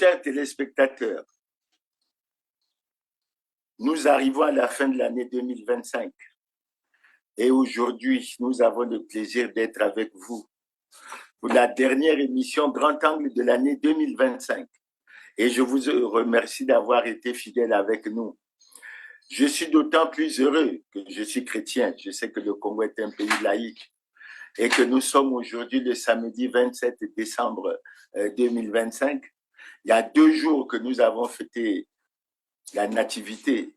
chers téléspectateurs, nous arrivons à la fin de l'année 2025 et aujourd'hui, nous avons le plaisir d'être avec vous pour la dernière émission Grand Angle de l'année 2025. Et je vous remercie d'avoir été fidèles avec nous. Je suis d'autant plus heureux que je suis chrétien. Je sais que le Congo est un pays laïque et que nous sommes aujourd'hui le samedi 27 décembre 2025. Il y a 2 jours que nous avons fêté la nativité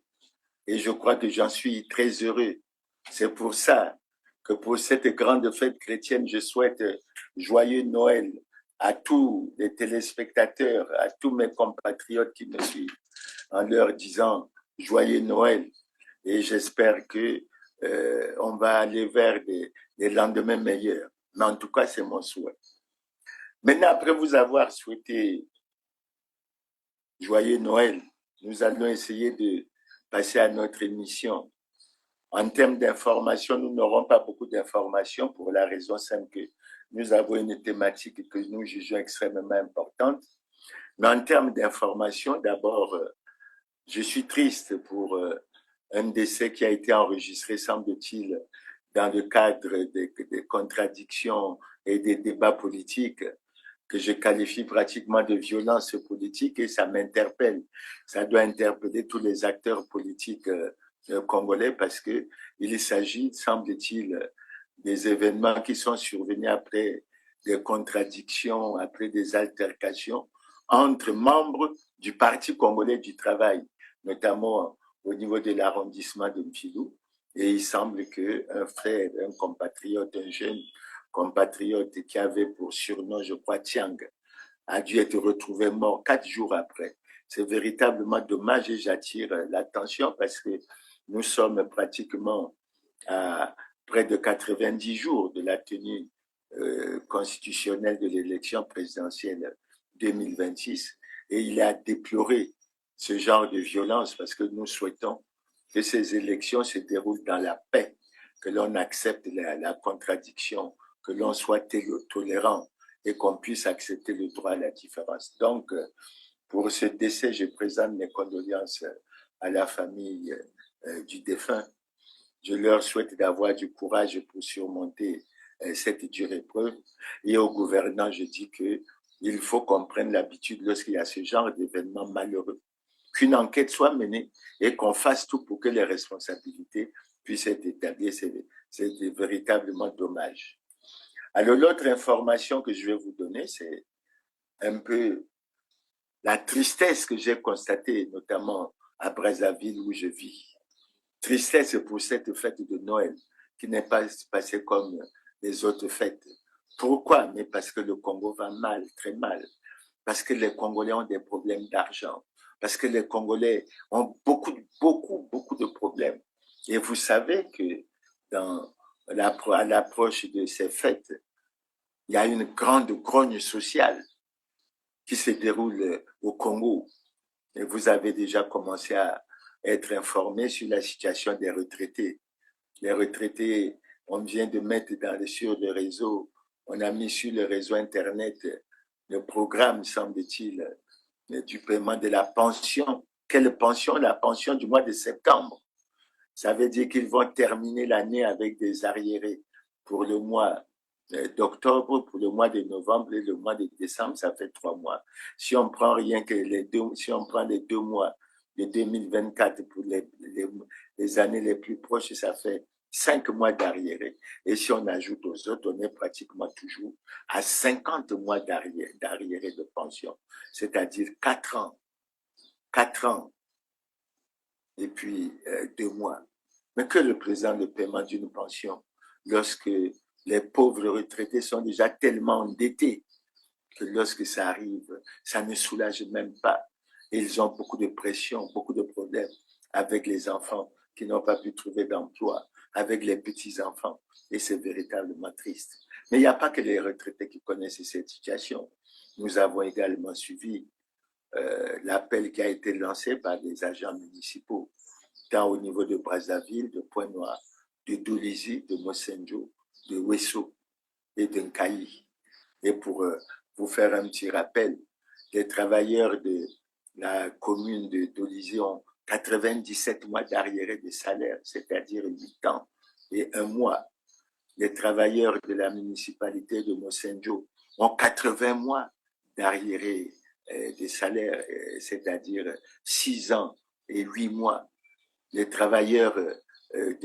et je crois que j'en suis très heureux. C'est pour ça que pour cette grande fête chrétienne, je souhaite joyeux Noël à tous les téléspectateurs, à tous mes compatriotes qui me suivent, en leur disant joyeux Noël. Et j'espère que on va aller vers des lendemains meilleurs. Mais en tout cas, c'est mon souhait. Maintenant, après vous avoir souhaité joyeux Noël, nous allons essayer de passer à notre émission. En termes d'information, nous n'aurons pas beaucoup d'informations pour la raison simple que nous avons une thématique que nous jugeons extrêmement importante. Mais en termes d'information, d'abord, je suis triste pour un décès qui a été enregistré, semble-t-il, dans le cadre des contradictions et des débats politiques que je qualifie pratiquement de violence politique et ça m'interpelle. Ça doit interpeller tous les acteurs politiques congolais parce que il s'agit, semble-t-il, des événements qui sont survenus après des contradictions, après des altercations entre membres du Parti congolais du travail, notamment au niveau de l'arrondissement de Mpilou. Et il semble qu'un frère, un compatriote, un jeune compatriote qui avait pour surnom, je crois, Tiang, a dû être retrouvé mort 4 jours après. C'est véritablement dommage et j'attire l'attention parce que nous sommes pratiquement à près de 90 jours de la tenue constitutionnelle de l'élection présidentielle 2026 et il a déploré ce genre de violence parce que nous souhaitons que ces élections se déroulent dans la paix, que l'on accepte la contradiction, que l'on soit tolérant et qu'on puisse accepter le droit à la différence. Donc, pour ce décès, je présente mes condoléances à la famille du défunt. Je leur souhaite d'avoir du courage pour surmonter cette dure épreuve. Et aux gouvernants, je dis qu'il faut qu'on prenne l'habitude lorsqu'il y a ce genre d'événements malheureux, qu'une enquête soit menée et qu'on fasse tout pour que les responsabilités puissent être établies. C'est véritablement dommage. Alors, l'autre information que je vais vous donner, c'est un peu la tristesse que j'ai constatée, notamment à Brazzaville où je vis. Tristesse pour cette fête de Noël qui n'est pas passée comme les autres fêtes. Pourquoi? Mais parce que le Congo va mal, très mal. Parce que les Congolais ont des problèmes d'argent. Parce que les Congolais ont beaucoup de problèmes. Et vous savez que à l'approche de ces fêtes, il y a une grande grogne sociale qui se déroule au Congo. Et vous avez déjà commencé à être informé sur la situation des retraités. Les retraités, on vient de mettre sur le réseau, on a mis sur le réseau Internet le programme, semble-t-il, du paiement de la pension. Quelle pension? La pension du mois de septembre. Ça veut dire qu'ils vont terminer l'année avec des arriérés pour le mois d'octobre, pour le mois de novembre et le mois de décembre, ça fait 3 mois. Si on prend rien que si on prend les 2 mois de 2024 pour les années les plus proches, ça fait 5 mois d'arriérés. Et si on ajoute aux autres, on est pratiquement toujours à 50 mois d'arriérés de pension. C'est-à-dire 4 ans. 4 ans. Et puis 2 mois. Mais que représente le paiement d'une pension lorsque les pauvres retraités sont déjà tellement endettés que lorsque ça arrive, ça ne soulage même pas. Et ils ont beaucoup de pression, beaucoup de problèmes avec les enfants qui n'ont pas pu trouver d'emploi, avec les petits-enfants. Et c'est véritablement triste. Mais il n'y a pas que les retraités qui connaissent cette situation. Nous avons également suivi l'appel qui a été lancé par des agents municipaux, tant au niveau de Brazzaville, de Pointe-Noire, de Doulizi, de Mosenjo, de Wesso et de Nkayi. Et pour vous faire un petit rappel, les travailleurs de la commune d'Olysée ont 97 mois d'arriérés de salaire, c'est-à-dire 8 ans et 1 mois. Les travailleurs de la municipalité de Mossenjo ont 80 mois d'arriérés de salaire, c'est-à-dire 6 ans et 8 mois. Les travailleurs de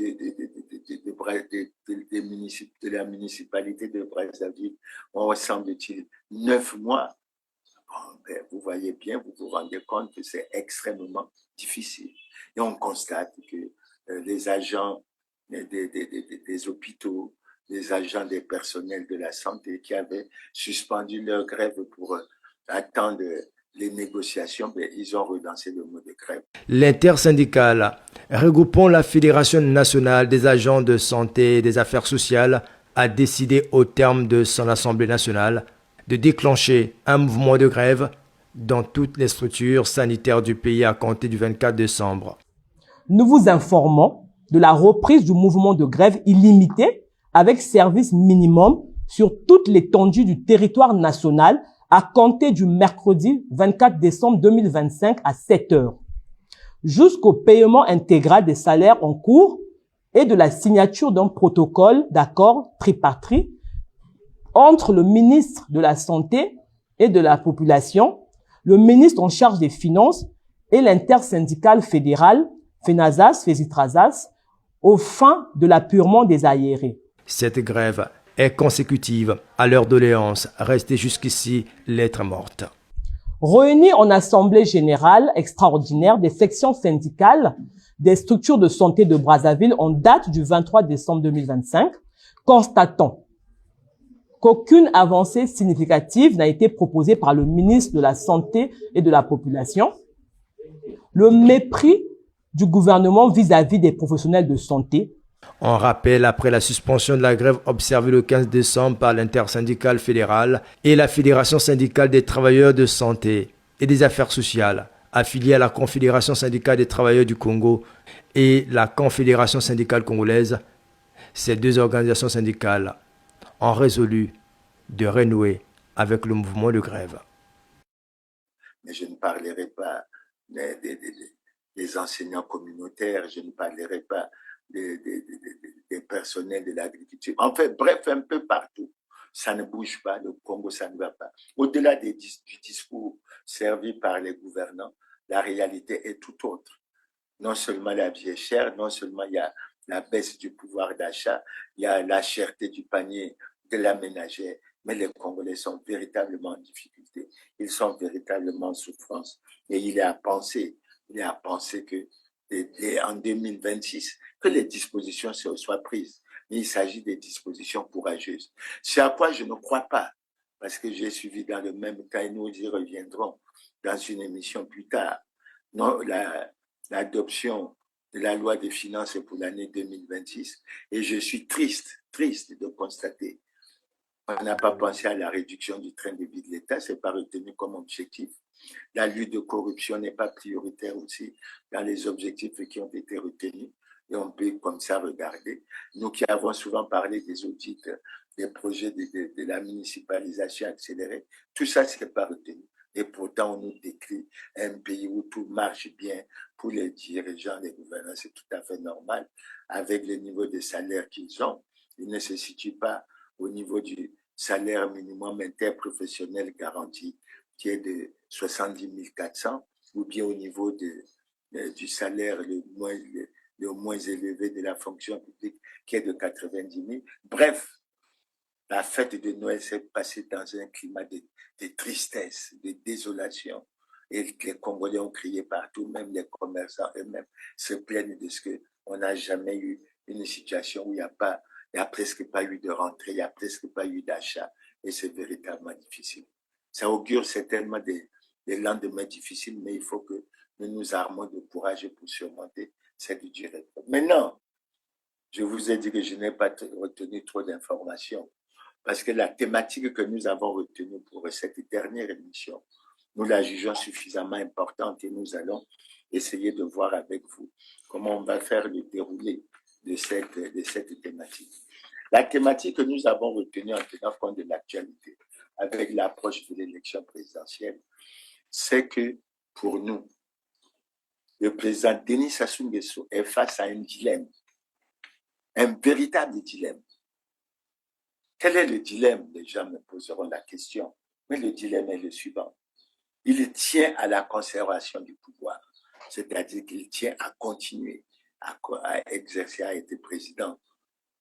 la municipalité de Brazzaville ont, semble-t-il, 9 mois. Bon, ben, vous voyez bien, vous vous rendez compte que c'est extrêmement difficile. Et on constate que les agents des hôpitaux, les agents des personnels de la santé qui avaient suspendu leur grève pour attendre les négociations, ben, ils ont relancé le mot de grève. L'intersyndicale, regroupant la Fédération nationale des agents de santé et des affaires sociales, a décidé au terme de son Assemblée nationale de déclencher un mouvement de grève dans toutes les structures sanitaires du pays à compter du 24 décembre. Nous vous informons de la reprise du mouvement de grève illimité avec service minimum sur toute l'étendue du territoire national à compter du mercredi 24 décembre 2025 à 7 heures, jusqu'au paiement intégral des salaires en cours et de la signature d'un protocole d'accord tripartite entre le ministre de la Santé et de la Population, le ministre en charge des Finances et l'intersyndicale fédérale FENASAS, FESITRASAS, aux fins de l'appurement des arriérés. Cette grève est consécutive à leur doléance restée jusqu'ici lettre morte. Réunis en assemblée générale extraordinaire des sections syndicales des structures de santé de Brazzaville en date du 23 décembre 2025, constatant qu'aucune avancée significative n'a été proposée par le ministre de la Santé et de la Population, le mépris du gouvernement vis-à-vis des professionnels de santé. On rappelle après la suspension de la grève observée le 15 décembre par l'intersyndicale fédérale et la Fédération syndicale des travailleurs de santé et des affaires sociales, affiliée à la Confédération syndicale des travailleurs du Congo et la Confédération syndicale congolaise, ces deux organisations syndicales ont résolu de renouer avec le mouvement de grève. Mais je ne parlerai pas des enseignants communautaires, je ne parlerai pas des personnels de l'agriculture. En fait, bref, un peu partout. Ça ne bouge pas, le Congo, ça ne va pas. Au-delà du discours servi par les gouvernants, la réalité est tout autre. Non seulement la vie est chère, non seulement il y a la baisse du pouvoir d'achat, il y a la cherté du panier de la ménagère, mais les Congolais sont véritablement en difficulté. Ils sont véritablement en souffrance. Et il est à penser que en 2026, que les dispositions soient prises. Mais il s'agit des dispositions courageuses. C'est à quoi je ne crois pas, parce que j'ai suivi dans le même temps, et nous y reviendrons dans une émission plus tard, non, l'adoption de la loi des finances pour l'année 2026. Et je suis triste de constater qu'on n'a pas pensé à la réduction du train de vie de l'État, ce n'est pas retenu comme objectif. La lutte de corruption n'est pas prioritaire aussi dans les objectifs qui ont été retenus. Et on peut comme ça regarder. Nous qui avons souvent parlé des audits, des projets de la municipalisation accélérée, tout ça, ce n'est pas retenu. Et pourtant, on nous décrit un pays où tout marche bien pour les dirigeants, les gouvernants, c'est tout à fait normal. Avec le niveau de salaire qu'ils ont, ils ne se situent pas au niveau du salaire minimum interprofessionnel garanti, qui est de 70 400, ou bien au niveau du salaire le moins élevé de la fonction publique, qui est de 90 000. Bref, la fête de Noël s'est passée dans un climat de tristesse, de désolation. Et les Congolais ont crié partout, même les commerçants eux-mêmes se plaignent de ce qu'on n'a jamais eu une situation où il n'y a presque pas eu de rentrée, il n'y a presque pas eu d'achat. Et c'est véritablement difficile. Ça augure certainement des lendemains difficiles, mais il faut que nous nous armons de courage pour surmonter cette durée. Maintenant, je vous ai dit que je n'ai pas retenu trop d'informations, parce que la thématique que nous avons retenue pour cette dernière émission, nous la jugeons suffisamment importante et nous allons essayer de voir avec vous comment on va faire le déroulé de cette thématique. La thématique que nous avons retenue en tenant compte de l'actualité, avec l'approche de l'élection présidentielle, c'est que pour nous, le président Denis Sassou Nguesso est face à un dilemme, un véritable dilemme. Quel est le dilemme? Les gens me poseront la question, mais le dilemme est le suivant. Il tient à la conservation du pouvoir, c'est-à-dire qu'il tient à continuer à exercer, à être président.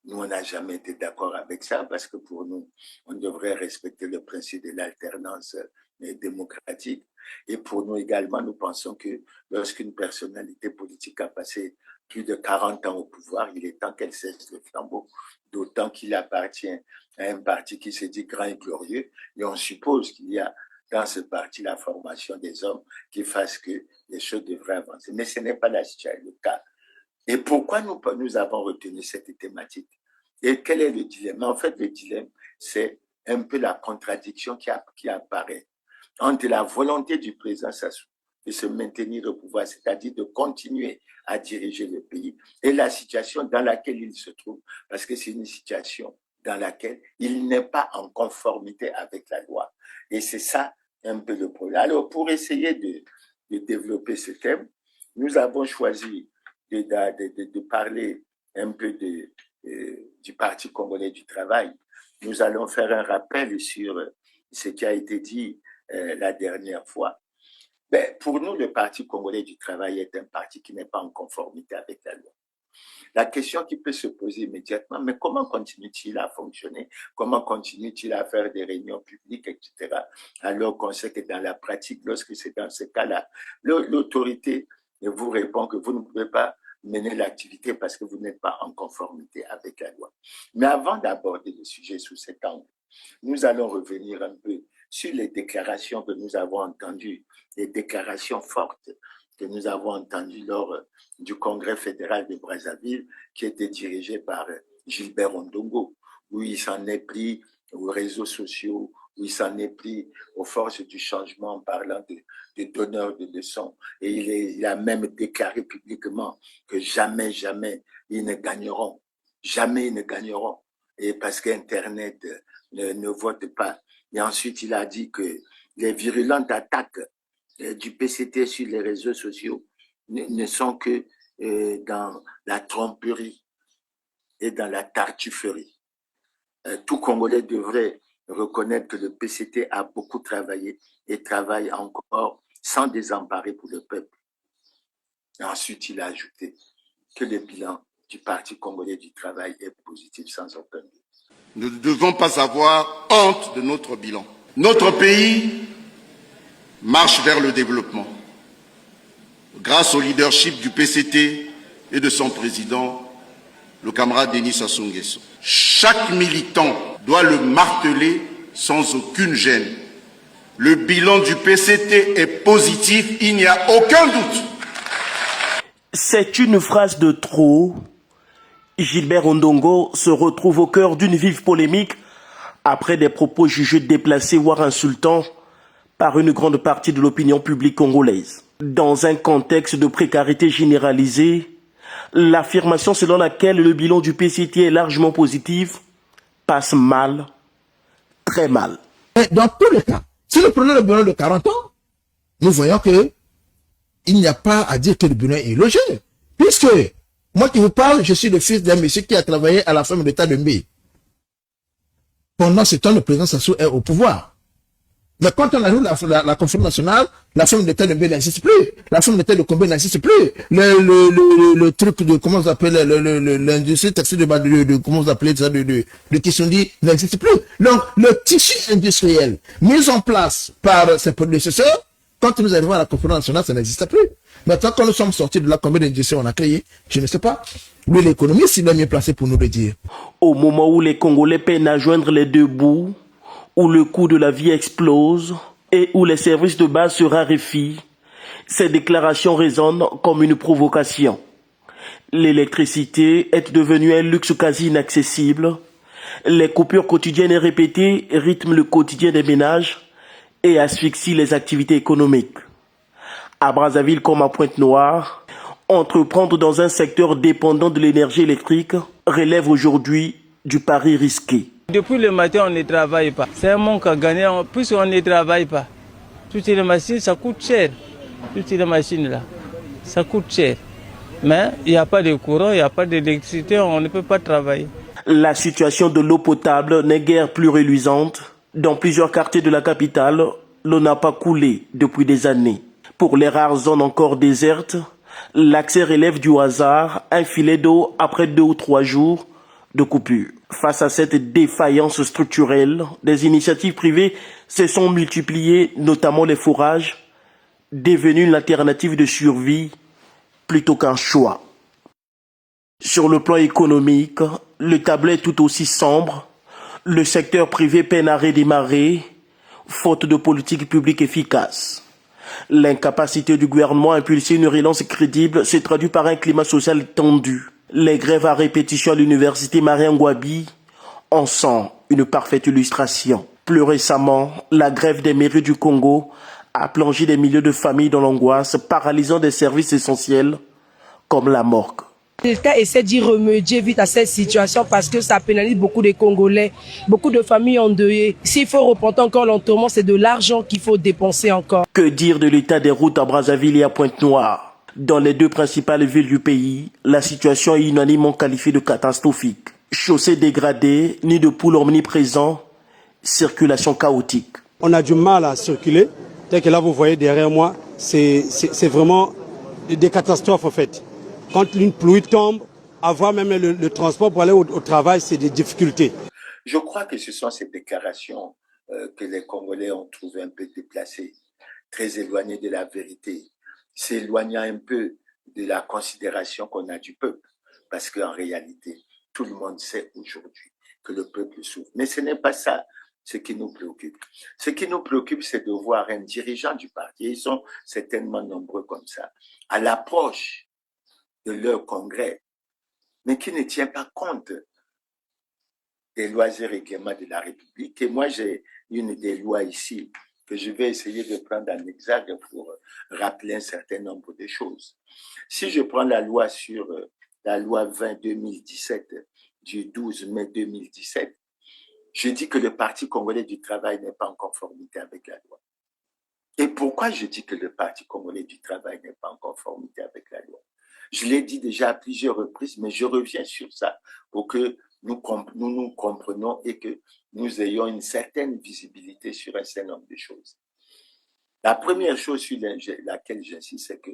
Nous, on n'a jamais été d'accord avec ça parce que pour nous, on devrait respecter le principe de l'alternance démocratique. Et pour nous également, nous pensons que lorsqu'une personnalité politique a passé plus de 40 ans au pouvoir, il est temps qu'elle cesse le flambeau, d'autant qu'il appartient à un parti qui se dit grand et glorieux. Et on suppose qu'il y a dans ce parti la formation des hommes qui fassent que les choses devraient avancer. Mais ce n'est pas le cas. Et pourquoi nous avons retenu cette thématique? Et quel est le dilemme? En fait, le dilemme, c'est un peu la contradiction qui apparaît entre la volonté du président Sassou de se maintenir au pouvoir, c'est-à-dire de continuer à diriger le pays, et la situation dans laquelle il se trouve, parce que c'est une situation dans laquelle il n'est pas en conformité avec la loi. Et c'est ça un peu le problème. Alors, pour essayer de développer ce thème, nous avons choisi de parler un peu du Parti congolais du travail. Nous allons faire un rappel sur ce qui a été dit la dernière fois. Ben, pour nous, le Parti congolais du travail est un parti qui n'est pas en conformité avec la loi. La question qui peut se poser immédiatement, mais comment continue-t-il à fonctionner? Comment continue-t-il à faire des réunions publiques, etc. Alors qu'on sait que dans la pratique, lorsque c'est dans ce cas-là, l'autorité vous répond que vous ne pouvez pas mener l'activité parce que vous n'êtes pas en conformité avec la loi. Mais avant d'aborder le sujet sous cet angle, nous allons revenir un peu sur les déclarations que nous avons entendues, les déclarations fortes que nous avons entendues lors du Congrès fédéral de Brazzaville, qui était dirigé par Gilbert Ondongo, où il s'en est pris aux réseaux sociaux, où il s'en est pris aux forces du changement en parlant de donneurs de leçons. Et il a même déclaré publiquement que jamais, jamais, ils ne gagneront. Jamais ils ne gagneront. Et parce qu'Internet ne vote pas. Et ensuite, il a dit que les virulentes attaques du PCT sur les réseaux sociaux ne sont que dans la tromperie et dans la tartufferie. Tout Congolais devrait reconnaître que le PCT a beaucoup travaillé et travaille encore sans désemparer pour le peuple. Et ensuite, il a ajouté que le bilan du Parti congolais du travail est positif sans aucun doute. Nous ne devons pas avoir honte de notre bilan. Notre pays marche vers le développement grâce au leadership du PCT et de son président, le camarade Denis Sassou Nguesso. Chaque militant doit le marteler sans aucune gêne. Le bilan du PCT est positif, il n'y a aucun doute. C'est une phrase de trop. Gilbert Ondongo se retrouve au cœur d'une vive polémique après des propos jugés déplacés voire insultants par une grande partie de l'opinion publique congolaise. Dans un contexte de précarité généralisée, l'affirmation selon laquelle le bilan du PCT est largement positif passe mal, très mal. Dans tous les cas, si nous prenons le bilan de 40 ans, nous voyons que il n'y a pas à dire que le bilan est logé. Puisque, moi qui vous parle, je suis le fils d'un monsieur qui a travaillé à la ferme d'État de Mbé. Pendant ce temps, le président Sassou est au pouvoir. Mais quand on arrive à la conférence nationale, la ferme d'État de Mbé n'existe plus. La ferme d'État de Combé n'existe plus. Le truc de, comment on appelle, l'industrie textile comment on appelle ça, de Kishundi n'existe plus. Donc, le tissu industriel mis en place par ses prédécesseurs, quand nous arrivons à la conférence nationale, ça n'existe plus. Maintenant, quand nous sommes sortis de là, combien d'industries on a créé? Je ne sais pas. Mais l'économiste, il est mieux placé pour nous le dire. Au moment où les Congolais peinent à joindre les deux bouts, où le coût de la vie explose et où les services de base se raréfient, ces déclarations résonnent comme une provocation. L'électricité est devenue un luxe quasi inaccessible. Les coupures quotidiennes et répétées rythment le quotidien des ménages et asphyxient les activités économiques. À Brazzaville comme à Pointe-Noire, entreprendre dans un secteur dépendant de l'énergie électrique relève aujourd'hui du pari risqué. Depuis le matin, on ne travaille pas. C'est un manque à gagner puisqu'on ne travaille pas. Toutes les machines, ça coûte cher. Toutes les machines là, ça coûte cher. Mais il n'y a pas de courant, il n'y a pas d'électricité, on ne peut pas travailler. La situation de l'eau potable n'est guère plus reluisante. Dans plusieurs quartiers de la capitale, l'eau n'a pas coulé depuis des années. Pour les rares zones encore désertes, l'accès relève du hasard, un filet d'eau après 2 ou 3 jours de coupure. Face à cette défaillance structurelle, des initiatives privées se sont multipliées, notamment les forages, devenus une alternative de survie plutôt qu'un choix. Sur le plan économique, le tableau est tout aussi sombre. Le secteur privé peine à redémarrer, faute de politique publique efficace. L'incapacité du gouvernement à impulser une relance crédible se traduit par un climat social tendu. Les grèves à répétition à l'université Marien Ngouabi en sont une parfaite illustration. Plus récemment, la grève des mairies du Congo a plongé des milliers de familles dans l'angoisse, paralysant des services essentiels comme la morgue. L'État essaie d'y remédier vite à cette situation parce que ça pénalise beaucoup de Congolais. Beaucoup de familles endeuillées. S'il faut reporter encore l'enterrement, c'est de l'argent qu'il faut dépenser encore. Que dire de l'état des routes à Brazzaville et à Pointe-Noire? Dans les 2 principales villes du pays, la situation est unanimement qualifiée de catastrophique. Chaussées dégradées, nids de poules omniprésents, circulation chaotique. On a du mal à circuler. Tel que là, vous voyez derrière moi, c'est vraiment des catastrophes en fait. Quand une pluie tombe, avoir même le transport pour aller au travail, c'est des difficultés. Je crois que ce sont ces déclarations que les Congolais ont trouvé un peu déplacées, très éloignées de la vérité, s'éloignant un peu de la considération qu'on a du peuple. Parce qu'en réalité, tout le monde sait aujourd'hui que le peuple souffre. Mais ce n'est pas ça ce qui nous préoccupe. Ce qui nous préoccupe, c'est de voir un dirigeant du parti, et ils sont certainement nombreux comme ça, à l'approche de leur congrès, mais qui ne tient pas compte des lois et règlements de la République. Et moi, j'ai une des lois ici que je vais essayer de prendre en exergue pour rappeler un certain nombre de choses. Si je prends la loi sur la loi 20-2017 du 12 mai 2017, je dis que le Parti congolais du travail n'est pas en conformité avec la loi. Et pourquoi je dis que le Parti congolais du travail n'est pas en conformité avec la loi? Je l'ai dit déjà à plusieurs reprises, mais je reviens sur ça pour que nous comprenions et que nous ayons une certaine visibilité sur un certain nombre de choses. La première chose sur laquelle j'insiste, c'est que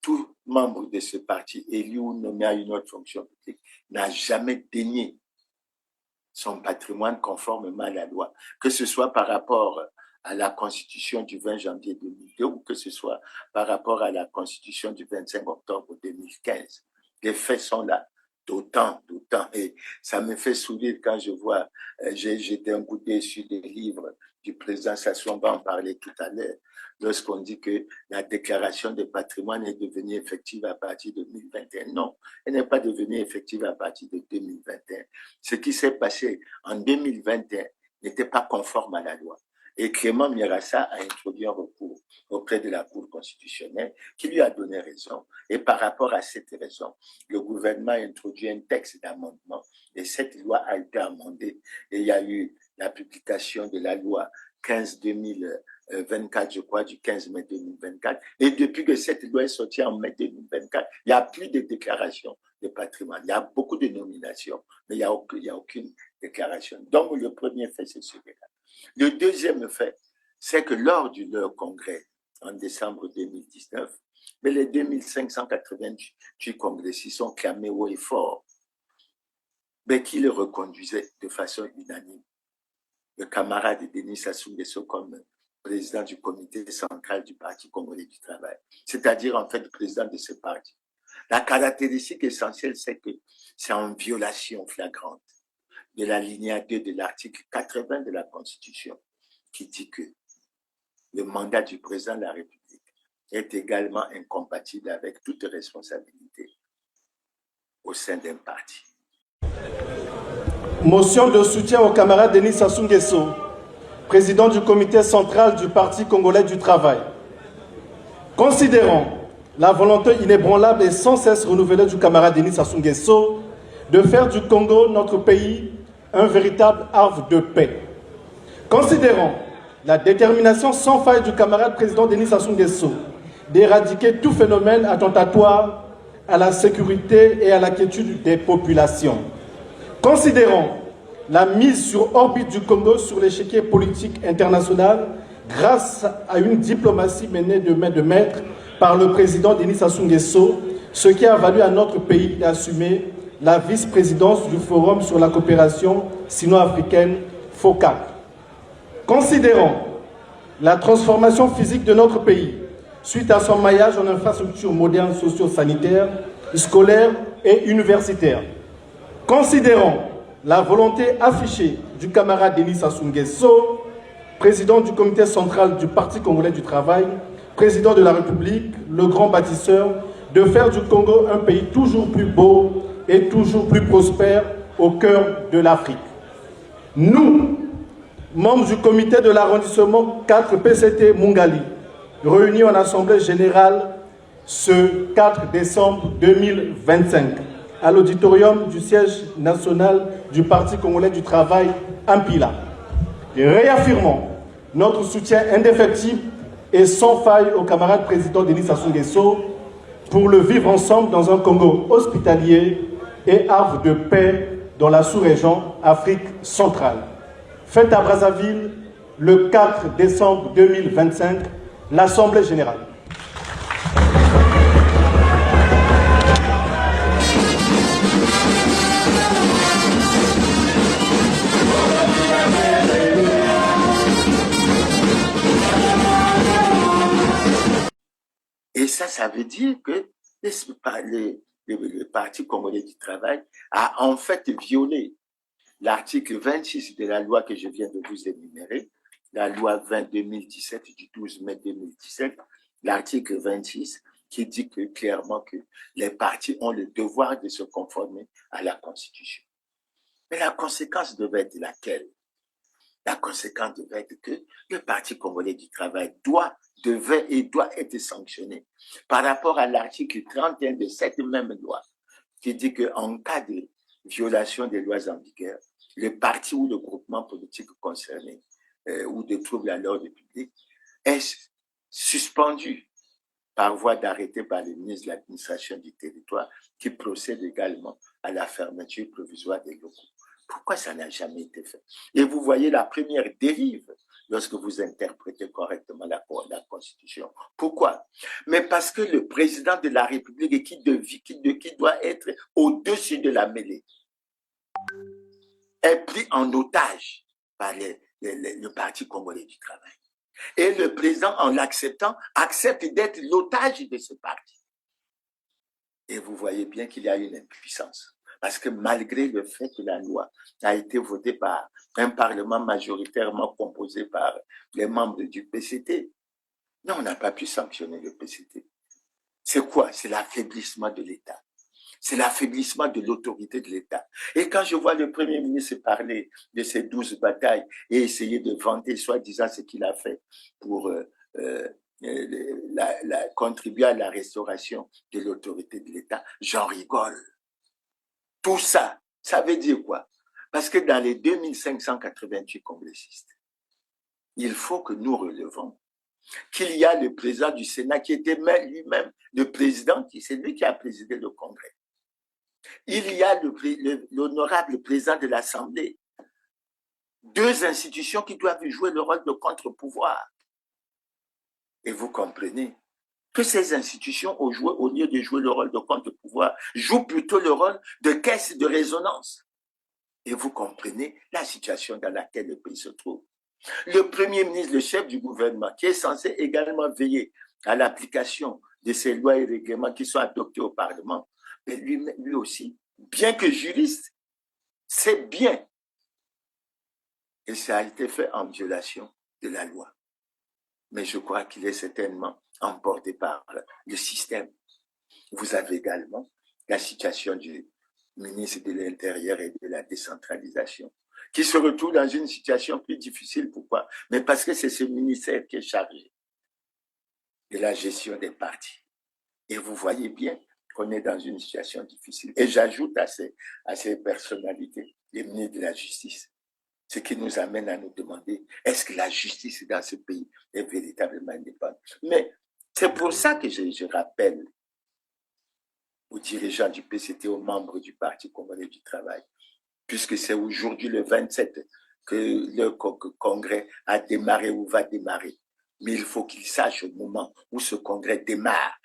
tout membre de ce parti, élu ou nommé à une autre fonction publique, n'a jamais dénié son patrimoine conformément à la loi, que ce soit par rapport à la Constitution du 20 janvier 2002 ou que ce soit par rapport à la Constitution du 25 octobre 2015. Les faits sont là, d'autant. Et ça me fait sourire quand je vois, j'ai jeté un coup d'œil sur des livres du président Sassou, on va en parler tout à l'heure, lorsqu'on dit que la déclaration de patrimoine est devenue effective à partir de 2021. Non, elle n'est pas devenue effective à partir de 2021. Ce qui s'est passé en 2021 n'était pas conforme à la loi. Et Clément Mirassa a introduit un recours auprès de la Cour constitutionnelle qui lui a donné raison. Et par rapport à cette raison, le gouvernement a introduit un texte d'amendement et cette loi a été amendée. Et il y a eu la publication de la loi 15-2024, je crois, du 15 mai 2024. Et depuis que cette loi est sortie en mai 2024, il n'y a plus de déclaration de patrimoine. Il y a beaucoup de nominations, mais il n'y a aucune déclaration. Donc, le premier fait, c'est celui-là. Le deuxième fait, c'est que lors de leur congrès en décembre 2019, mais les 2588 congressistes ont clamé haut et fort, mais qui le reconduisaient de façon unanime. Le camarade Denis Sassou Nguesso comme président du comité central du Parti congolais du travail, c'est-à-dire en fait président de ce parti. La caractéristique essentielle, c'est que c'est en violation flagrante de l'alinéa 2 de l'article 80 de la Constitution, qui dit que le mandat du président de la République est également incompatible avec toute responsabilité au sein d'un parti. Motion de soutien au camarade Denis Sassou Nguesso, président du comité central du Parti congolais du travail. Considérant la volonté inébranlable et sans cesse renouvelée du camarade Denis Sassou Nguesso de faire du Congo, notre pays, un véritable havre de paix. Considérant la détermination sans faille du camarade président Denis Sassou Nguesso d'éradiquer tout phénomène attentatoire à la sécurité et à la quiétude des populations. Considérant la mise sur orbite du Congo sur l'échiquier politique international grâce à une diplomatie menée de main de maître par le président Denis Sassou Nguesso, ce qui a valu à notre pays d'assumer la vice-présidence du Forum sur la coopération sino-africaine, FOCAC. Considérant la transformation physique de notre pays suite à son maillage en infrastructures modernes socio-sanitaires, scolaires et universitaires. Considérant la volonté affichée du camarade Denis Sassou Nguesso, président du comité central du Parti congolais du travail, président de la République, le grand bâtisseur, de faire du Congo un pays toujours plus beau et toujours plus prospère au cœur de l'Afrique. Nous, membres du comité de l'arrondissement 4 PCT Mungali, réunis en Assemblée générale ce 4 décembre 2025, à l'auditorium du siège national du Parti congolais du travail, Ampila. Et réaffirmons notre soutien indéfectible et sans faille au camarade président Denis Sassou Nguesso pour le vivre ensemble dans un Congo hospitalier et havre de paix dans la sous-région Afrique centrale. Fête à Brazzaville le 4 décembre 2025, l'Assemblée générale. Et ça veut dire que le Parti congolais du travail a en fait violé l'article 26 de la loi que je viens de vous énumérer, la loi 20 2017 du 12 mai 2017, l'article 26 qui dit clairement que les partis ont le devoir de se conformer à la Constitution. Mais la conséquence devait être laquelle? La conséquence devait être que le Parti congolais du travail doit être sanctionné par rapport à l'article 31 de cette même loi qui dit qu'en cas de violation des lois en vigueur, le parti ou le groupement politique concerné ou de troubles à l'ordre public est suspendu par voie d'arrêté par le ministre de l'administration du territoire qui procède également à la fermeture provisoire des locaux. Pourquoi ça n'a jamais été fait? Et vous voyez la première dérive lorsque vous interprétez correctement la Constitution. Pourquoi? Mais parce que le président de la République qui doit être au-dessus de la mêlée est pris en otage par le Parti congolais du travail. Et le président, en l'acceptant, accepte d'être l'otage de ce parti. Et vous voyez bien qu'il y a une impuissance. Parce que malgré le fait que la loi a été votée par un parlement majoritairement composé par les membres du PCT, non, on n'a pas pu sanctionner le PCT. C'est quoi? C'est l'affaiblissement de l'État. C'est l'affaiblissement de l'autorité de l'État. Et quand je vois le Premier ministre parler de ces 12 batailles et essayer de vanter soi-disant ce qu'il a fait pour contribuer à la restauration de l'autorité de l'État, j'en rigole. Tout ça, ça veut dire quoi? Parce que dans les 2588 congressistes, il faut que nous relevons qu'il y a le président du Sénat qui était lui-même le président, c'est lui qui a présidé le Congrès. Il y a l'honorable président de l'Assemblée. Deux institutions qui doivent jouer le rôle de contre-pouvoir. Et vous comprenez que ces institutions, au lieu de jouer le rôle de contre-pouvoir, jouent plutôt le rôle de caisse de résonance. Et vous comprenez la situation dans laquelle le pays se trouve. Le Premier ministre, le chef du gouvernement, qui est censé également veiller à l'application de ces lois et règlements qui sont adoptés au Parlement, mais lui aussi, bien que juriste, c'est bien. Et ça a été fait en violation de la loi. Mais je crois qu'il est certainement emporté par le système. Vous avez également la situation du ministre de l'Intérieur et de la décentralisation, qui se retrouve dans une situation plus difficile. Pourquoi? Mais parce que c'est ce ministère qui est chargé de la gestion des partis. Et vous voyez bien qu'on est dans une situation difficile. Et j'ajoute à ces personnalités les ministres de la Justice. Ce qui nous amène à nous demander, est-ce que la justice dans ce pays est véritablement indépendante? Mais c'est pour ça que je rappelle aux dirigeants du PCT, aux membres du Parti congolais du travail, puisque c'est aujourd'hui le 27 que le congrès a démarré ou va démarrer. Mais il faut qu'ils sachent au moment où ce congrès démarre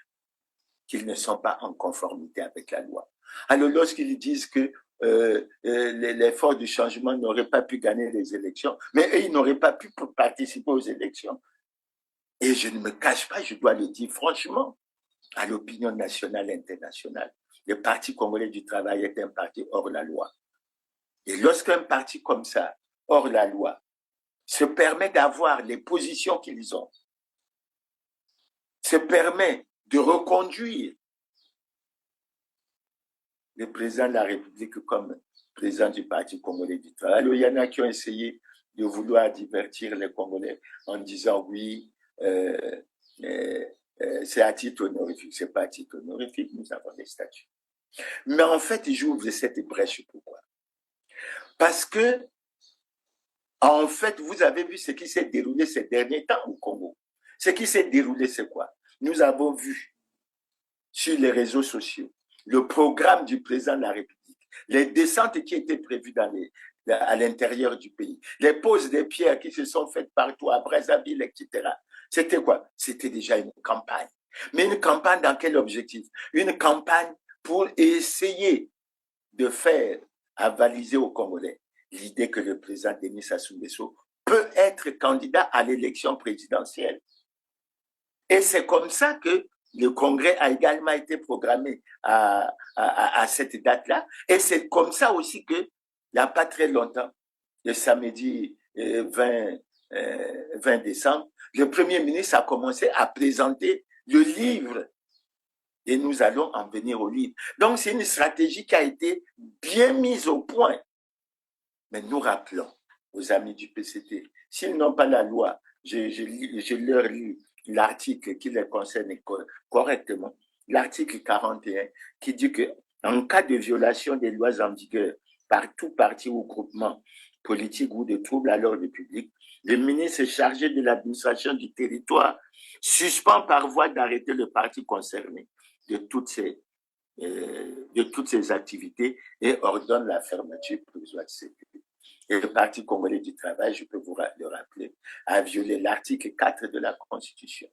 qu'ils ne sont pas en conformité avec la loi. Alors lorsqu'ils disent que l'effort du changement n'aurait pas pu gagner les élections, mais eux, ils n'auraient pas pu participer aux élections. Et je ne me cache pas, je dois le dire franchement, à l'opinion nationale et internationale, le Parti congolais du travail est un parti hors la loi. Et lorsqu'un parti comme ça, hors la loi, se permet d'avoir les positions qu'ils ont, se permet de reconduire le président de la République comme président du Parti congolais du travail. Alors, il y en a qui ont essayé de vouloir divertir les Congolais en disant oui, c'est à titre honorifique. C'est pas à titre honorifique, nous avons des statuts. Mais en fait, j'ouvre cette brèche. Pourquoi? Parce que, en fait, vous avez vu ce qui s'est déroulé ces derniers temps au Congo. Ce qui s'est déroulé, c'est quoi? Nous avons vu sur les réseaux sociaux le programme du président de la République, les descentes qui étaient prévues à l'intérieur du pays, les poses des pierres qui se sont faites partout à Brazzaville, etc. C'était quoi? C'était déjà une campagne. Mais une campagne dans quel objectif? Une campagne pour essayer de faire avaliser aux Congolais l'idée que le président Denis Sassou Nguesso peut être candidat à l'élection présidentielle. Et c'est comme ça que le congrès a également été programmé à cette date-là. Et c'est comme ça aussi que, il n'y a pas très longtemps, le samedi 20 décembre, le Premier ministre a commencé à présenter le livre. Et nous allons en venir au livre. Donc, c'est une stratégie qui a été bien mise au point. Mais nous rappelons aux amis du PCT, s'ils n'ont pas la loi, je leur lis l'article qui les concerne correctement, l'article 41, qui dit que en cas de violation des lois en vigueur par tout parti ou groupement politique ou de troubles à l'ordre public, le ministre chargé de l'administration du territoire suspend par voie d'arrêter le parti concerné de toutes ces activités et ordonne la fermeture provisoire de ces publics. Et le Parti congolais du travail, je peux vous le rappeler, a violé l'article 4 de la Constitution,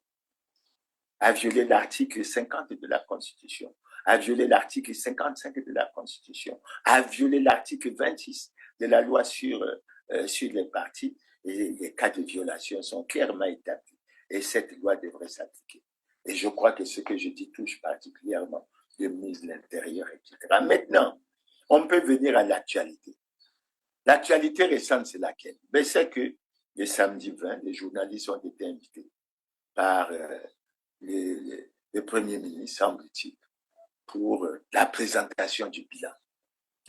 a violé l'article 50 de la Constitution, a violé l'article 55 de la Constitution, a violé l'article 26 de la loi sur les partis, et les cas de violation sont clairement établis. Et cette loi devrait s'appliquer. Et je crois que ce que je dis touche particulièrement le ministre de l'Intérieur, etc. Maintenant, on peut venir à l'actualité. L'actualité récente, c'est laquelle? Ben, c'est que le samedi 20, les journalistes ont été invités par le Premier ministre, semble-t-il, pour la présentation du bilan.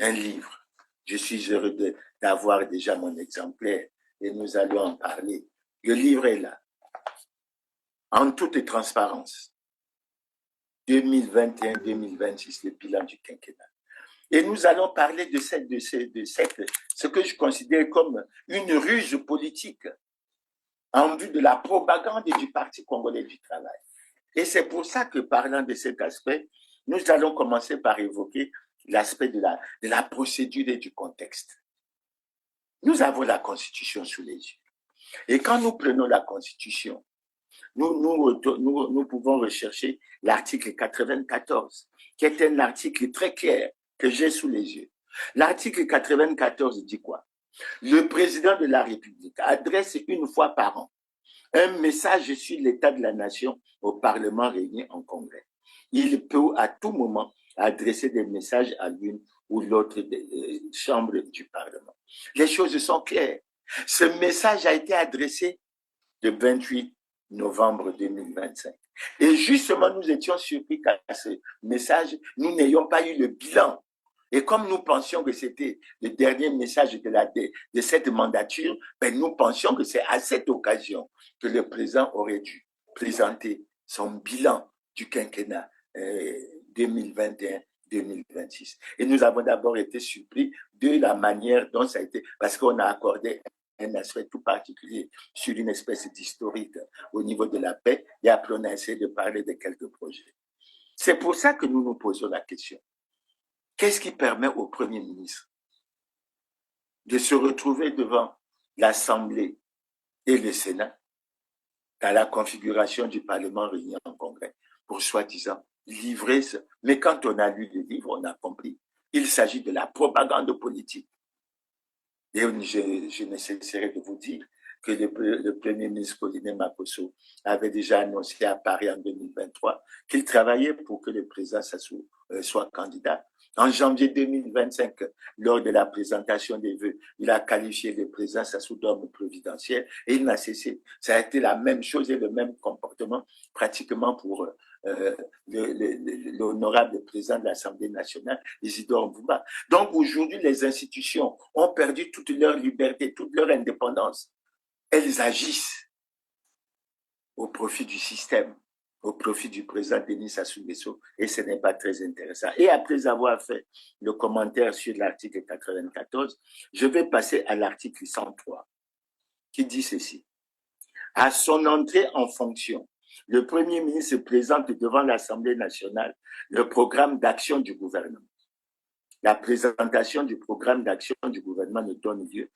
Un livre. Je suis heureux d'avoir déjà mon exemplaire et nous allons en parler. Le livre est là, en toute transparence. 2021-2026, le bilan du quinquennat. Et nous allons parler de ce que je considère comme une ruse politique en vue de la propagande du Parti congolais du travail. Et c'est pour ça que, parlant de cet aspect, nous allons commencer par évoquer l'aspect de la procédure et du contexte. Nous avons la Constitution sous les yeux. Et quand nous prenons la Constitution, nous pouvons rechercher l'article 94, qui est un article très clair que j'ai sous les yeux. L'article 94 dit quoi? Le président de la République adresse une fois par an un message sur l'état de la nation au Parlement réuni en congrès. Il peut à tout moment adresser des messages à l'une ou l'autre des chambres du Parlement. Les choses sont claires. Ce message a été adressé le 28 novembre 2025. Et justement, nous étions surpris qu'à ce message, nous n'ayons pas eu le bilan. Et comme nous pensions que c'était le dernier message de cette mandature, ben nous pensions que c'est à cette occasion que le président aurait dû présenter son bilan du quinquennat 2021-2026. 2026. Et nous avons d'abord été surpris de la manière dont ça a été, parce qu'on a accordé un aspect tout particulier sur une espèce d'historique au niveau de la paix, et après on a essayé de parler de quelques projets. C'est pour ça que nous nous posons la question. Qu'est-ce qui permet au Premier ministre de se retrouver devant l'Assemblée et le Sénat dans la configuration du Parlement réuni en Congrès pour soi-disant livrer ce... Mais quand on a lu le livre, on a compris. Il s'agit de la propagande politique. Et je ne cesserai de vous dire que le Premier ministre Pauline Makosso avait déjà annoncé à Paris en 2023 qu'il travaillait pour que le président Sassou soit candidat. En janvier 2025, lors de la présentation des vœux, il a qualifié le président Sassou d'homme providentiel et il n'a cessé. Ça a été la même chose et le même comportement pratiquement pour l'honorable président de l'Assemblée nationale, Isidore Mbouba. Donc aujourd'hui, les institutions ont perdu toute leur liberté, toute leur indépendance. Elles agissent au profit du système, au profit du président Denis Sassou Nguesso, et ce n'est pas très intéressant. Et après avoir fait le commentaire sur l'article 94, je vais passer à l'article 103, qui dit ceci. À son entrée en fonction, le Premier ministre présente devant l'Assemblée nationale le programme d'action du gouvernement. La présentation du programme d'action du gouvernement ne donne lieu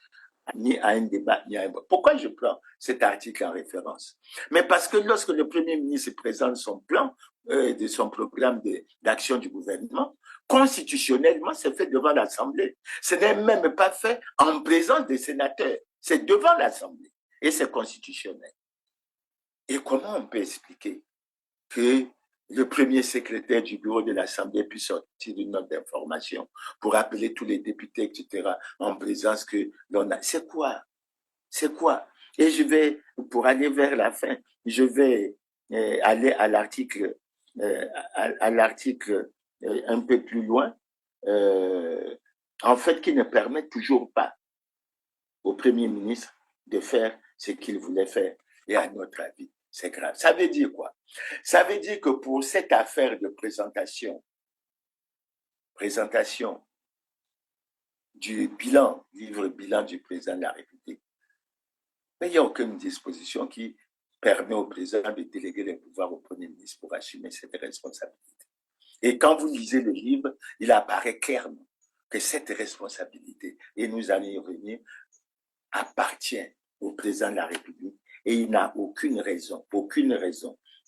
ni à un débat, ni à un vote. Pourquoi je prends cet article en référence? Mais parce que lorsque le Premier ministre présente son plan, de son programme d'action du gouvernement, constitutionnellement, c'est fait devant l'Assemblée. Ce n'est même pas fait en présence des sénateurs. C'est devant l'Assemblée. Et c'est constitutionnel. Et comment on peut expliquer que le premier secrétaire du bureau de l'Assemblée puisse sortir une note d'information pour appeler tous les députés, etc., en présence que l'on a. C'est quoi? C'est quoi? Et je vais, pour aller vers la fin, je vais aller à l'article un peu plus loin, en fait, qui ne permet toujours pas au Premier ministre de faire ce qu'il voulait faire. Et à notre avis, c'est grave. Ça veut dire quoi? Ça veut dire que pour cette affaire de présentation du bilan, livre bilan du président de la République, mais il n'y a aucune disposition qui permet au président de déléguer les pouvoirs au Premier ministre pour assumer cette responsabilité. Et quand vous lisez le livre, il apparaît clairement que cette responsabilité, et nous allons y revenir, appartient au président de la République et il n'a aucune raison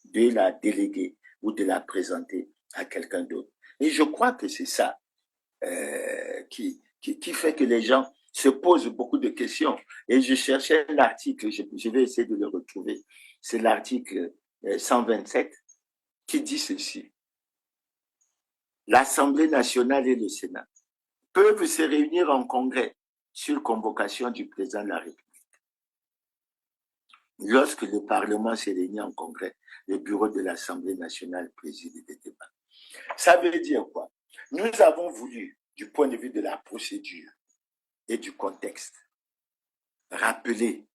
de la déléguer ou de la présenter à quelqu'un d'autre. Et je crois que c'est ça qui fait que les gens se posent beaucoup de questions. Et je cherchais l'article, je vais essayer de le retrouver. C'est l'article 127 qui dit ceci. L'Assemblée nationale et le Sénat peuvent se réunir en congrès sur convocation du président de la République. Lorsque le Parlement s'est réuni en congrès, le bureau de l'Assemblée nationale préside des débats. Ça veut dire quoi? Nous avons voulu, du point de vue de la procédure et du contexte, rappeler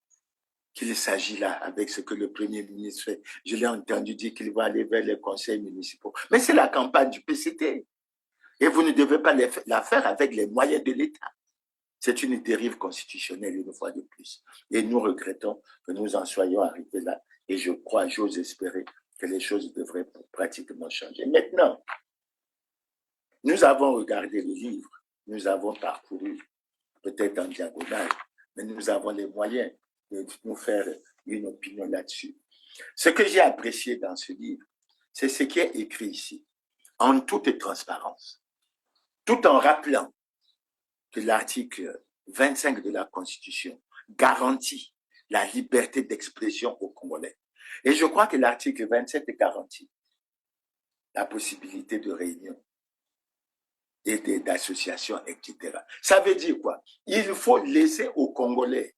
qu'il s'agit là, avec ce que le Premier ministre fait. Je l'ai entendu dire qu'il va aller vers les conseils municipaux. Mais c'est la campagne du PCT. Et vous ne devez pas la faire avec les moyens de l'État. C'est une dérive constitutionnelle une fois de plus. Et nous regrettons que nous en soyons arrivés là. Et je crois, j'ose espérer que les choses devraient pratiquement changer. Maintenant, nous avons regardé le livre, nous avons parcouru, peut-être en diagonale, mais nous avons les moyens de nous faire une opinion là-dessus. Ce que j'ai apprécié dans ce livre, c'est ce qui est écrit ici, en toute transparence, tout en rappelant que l'article 25 de la Constitution garantit la liberté d'expression aux Congolais. Et je crois que l'article 27 garantit la possibilité de réunion et d'associations, etc. Ça veut dire quoi? Il faut laisser aux Congolais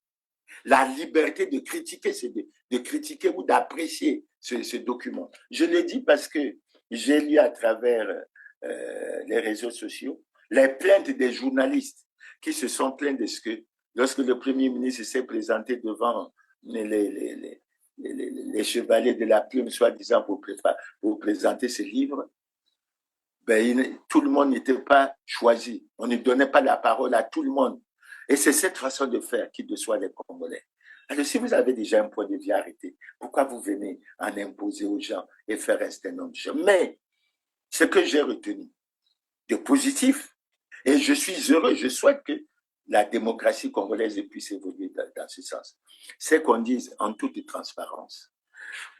la liberté de critiquer ou d'apprécier ce document. Je le dis parce que j'ai lu à travers les réseaux sociaux les plaintes des journalistes qui se sont plaints de ce que, lorsque le Premier ministre s'est présenté devant les chevaliers de la plume, soi-disant pour présenter ce livre, tout le monde n'était pas choisi. On ne donnait pas la parole à tout le monde. Et c'est cette façon de faire qui déçoit les Congolais. Alors, si vous avez déjà un point de vue arrêté, pourquoi vous venez en imposer aux gens et faire un certain nombre de choses? Mais ce que j'ai retenu de positif, et je suis heureux, je souhaite que la démocratie congolaise puisse évoluer dans ce sens, c'est qu'on dise en toute transparence.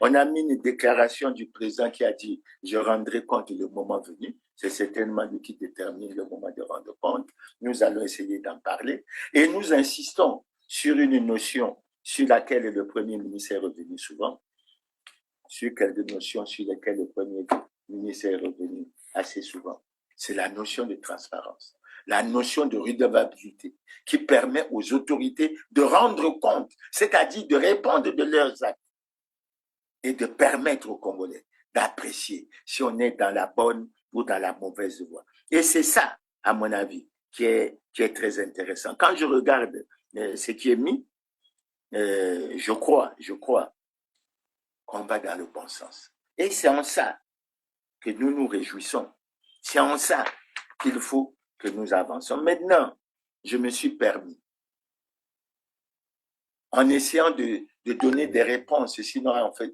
On a mis une déclaration du président qui a dit « Je rendrai compte le moment venu ». C'est certainement lui qui détermine le moment de rendre compte. Nous allons essayer d'en parler. Et nous insistons sur une notion sur laquelle le Premier ministre est revenu souvent, sur quelques notions sur lesquelles le Premier ministre est revenu assez souvent. C'est la notion de transparence, la notion de redevabilité qui permet aux autorités de rendre compte, c'est-à-dire de répondre de leurs actes et de permettre aux Congolais d'apprécier si on est dans la bonne ou dans la mauvaise voie. Et c'est ça, à mon avis, qui est très intéressant. Quand je regarde ce qui est mis, je crois qu'on va dans le bon sens. Et c'est en ça que nous nous réjouissons. C'est en ça qu'il faut que nous avançons. Maintenant, je me suis permis, en essayant de donner des réponses, sinon en fait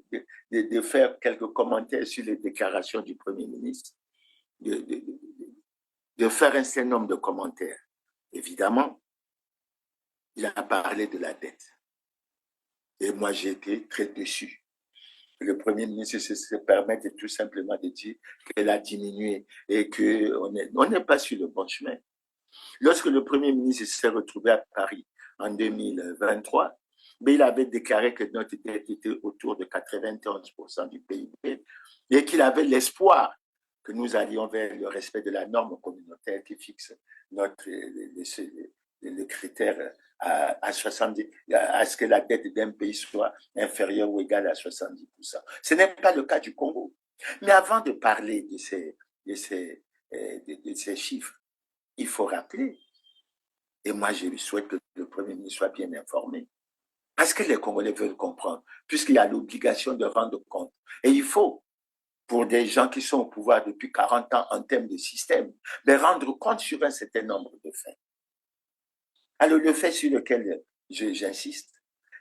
de faire quelques commentaires sur les déclarations du Premier ministre, de faire un certain nombre de commentaires. Évidemment, il a parlé de la dette. Et moi, j'ai été très déçu. Le Premier ministre se permet tout simplement de dire qu'elle a diminué et qu'on n'est pas sur le bon chemin. Lorsque le Premier ministre s'est retrouvé à Paris en 2023, mais il avait déclaré que notre dette était autour de 91% du PIB et qu'il avait l'espoir que nous allions vers le respect de la norme communautaire qui fixe le critère à 70, à ce que la dette d'un pays soit inférieure ou égale à 70%. Ce n'est pas le cas du Congo. Mais avant de parler de ces chiffres, il faut rappeler, et moi je lui souhaite que le Premier ministre soit bien informé, parce que les Congolais veulent comprendre, puisqu'il y a l'obligation de rendre compte. Et il faut, pour des gens qui sont au pouvoir depuis 40 ans en termes de système, de rendre compte sur un certain nombre de faits. Alors, le fait sur lequel j'insiste,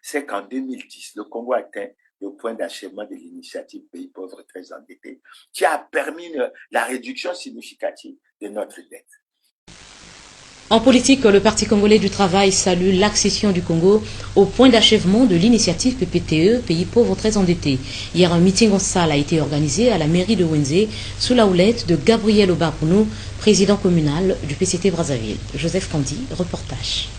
c'est qu'en 2010, le Congo a atteint le point d'achèvement de l'initiative Pays pauvres très endettés, qui a permis la réduction significative de notre dette. En politique, le Parti congolais du travail salue l'accession du Congo au point d'achèvement de l'initiative PPTE, Pays pauvres très endettés. Hier, un meeting en salle a été organisé à la mairie de Wenze sous la houlette de Gabriel Obapounou, président communal du PCT Brazzaville. Joseph Kandi, reportage.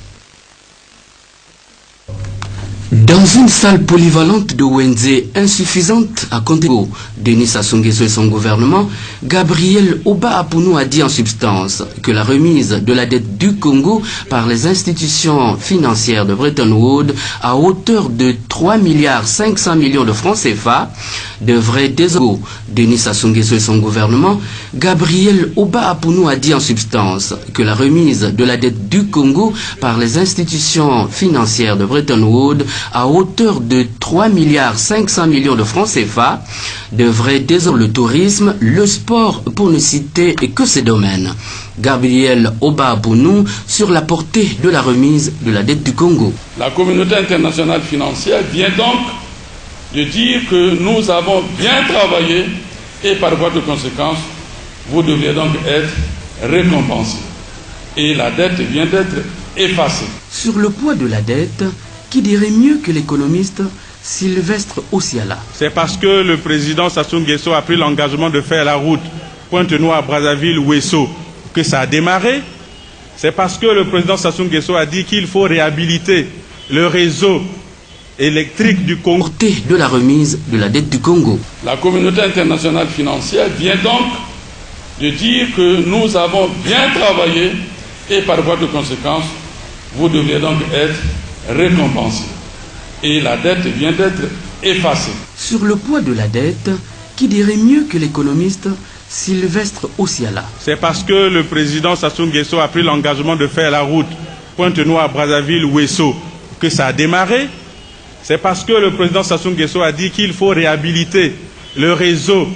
Dans une salle polyvalente de Wenze insuffisante à compter Denis Sassou Nguesso et son gouvernement, Gabriel Obapounou a dit en substance que la remise de la dette du Congo par les institutions financières de Bretton Woods à hauteur de 3,5 milliards de francs CFA devrait désormais. Denis Sassou Nguesso et son gouvernement, Gabriel Obapounou a dit en substance que la remise de la dette du Congo par les institutions financières de Bretton Woods à hauteur de 3,5 milliards de francs CFA devrait désormais le tourisme, le sport, pour ne citer que ces domaines. Gabriel Obapounou sur la portée de la remise de la dette du Congo. La communauté internationale financière vient donc de dire que nous avons bien travaillé et par voie de conséquence, vous devez donc être récompensés. Et la dette vient d'être effacée. Sur le poids de la dette, qui dirait mieux que l'économiste Sylvestre Osiala? C'est parce que le président Sassou Nguesso a pris l'engagement de faire la route Pointe-Noire, Brazzaville, Ouesso que ça a démarré. C'est parce que le président Sassou Nguesso a dit qu'il faut réhabiliter le réseau électrique du Congo. Portée de la remise de la dette du Congo. La communauté internationale financière vient donc de dire que nous avons bien travaillé et par voie de conséquence, vous devez donc être récompensés. Et la dette vient d'être effacée. Sur le poids de la dette, qui dirait mieux que l'économiste Sylvestre Osiala? C'est parce que le président Sassou Nguesso a pris l'engagement de faire la route Pointe-Noire, Brazzaville, Ouesso que ça a démarré. C'est parce que le président Sassou Nguesso a dit qu'il faut réhabiliter le réseau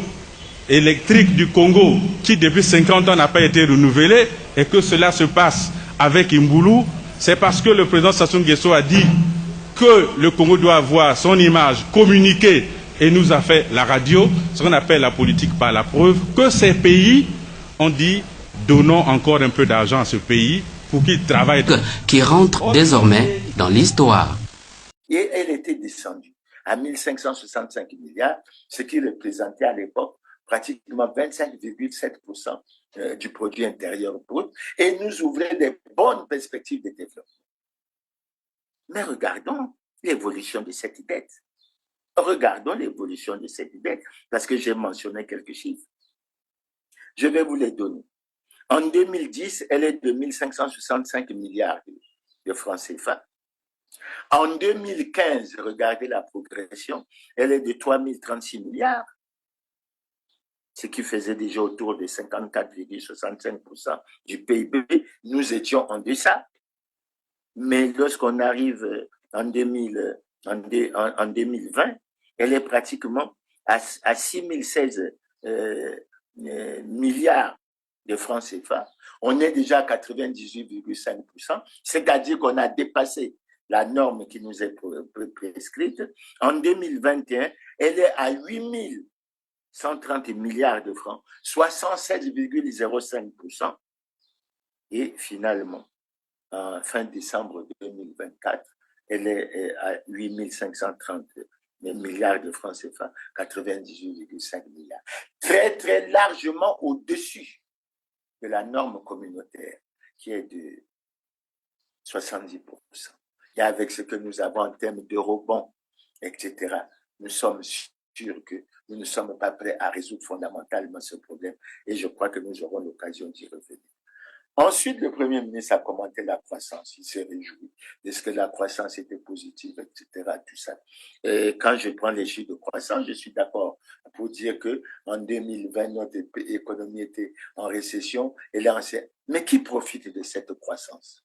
électrique du Congo qui depuis 50 ans n'a pas été renouvelée et que cela se passe avec Imboulou, c'est parce que le président Sassou Nguesso a dit que le Congo doit avoir son image communiquée et nous a fait la radio, ce qu'on appelle la politique par la preuve, que ces pays ont dit donnons encore un peu d'argent à ce pays pour qu'il travaille. Qui rentre désormais dans l'histoire. Et elle était descendue à 1565 milliards, ce qui représentait à l'époque pratiquement 25,7% du produit intérieur brut et nous ouvrait des bonnes perspectives de développement. Mais regardons l'évolution de cette dette. Regardons l'évolution de cette dette, parce que j'ai mentionné quelques chiffres. Je vais vous les donner. En 2010, elle est de 1565 milliards de francs CFA. En 2015, regardez la progression, elle est de 3036 milliards, ce qui faisait déjà autour de 54,65% du PIB. Nous étions en deçà. Mais lorsqu'on arrive en 2020, elle est pratiquement à 6016 milliards de francs CFA. On est déjà à 98,5%, c'est-à-dire qu'on a dépassé la norme qui nous est prescrite. En 2021, elle est à 8130 milliards de francs, soit 116,05%. Et finalement, en fin décembre 2024, elle est à 8530 milliards de francs CFA, 98,5 milliards. Très, très largement au-dessus de la norme communautaire, qui est de 70%. Et avec ce que nous avons en termes d'eurobonds, etc., nous sommes sûrs que nous ne sommes pas prêts à résoudre fondamentalement ce problème. Et je crois que nous aurons l'occasion d'y revenir. Ensuite, le Premier ministre a commenté la croissance. Il s'est réjoui de ce que la croissance était positive, etc. Tout ça. Et quand je prends les chiffres de croissance, je suis d'accord pour dire qu'en 2020, notre économie était en récession. Mais qui profite de cette croissance?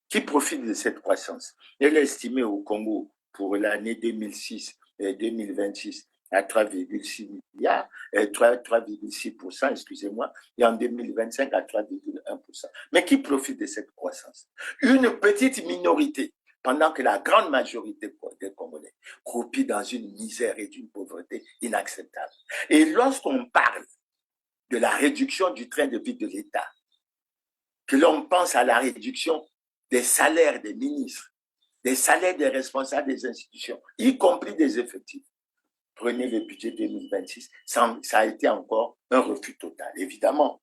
Qui profite de cette croissance? Elle est estimée au Congo pour l'année 2006 et 2026 à 3,6 milliards, 3,6%, excusez-moi, et en 2025 à 3,1%. Mais qui profite de cette croissance? Une petite minorité, pendant que la grande majorité des Congolais croupit dans une misère et d'une pauvreté inacceptable. Et lorsqu'on parle de la réduction du train de vie de l'État, que l'on pense à la réduction des salaires des ministres, des salaires des responsables des institutions, y compris des effectifs, prenez le budget 2026, ça a été encore un refus total, évidemment.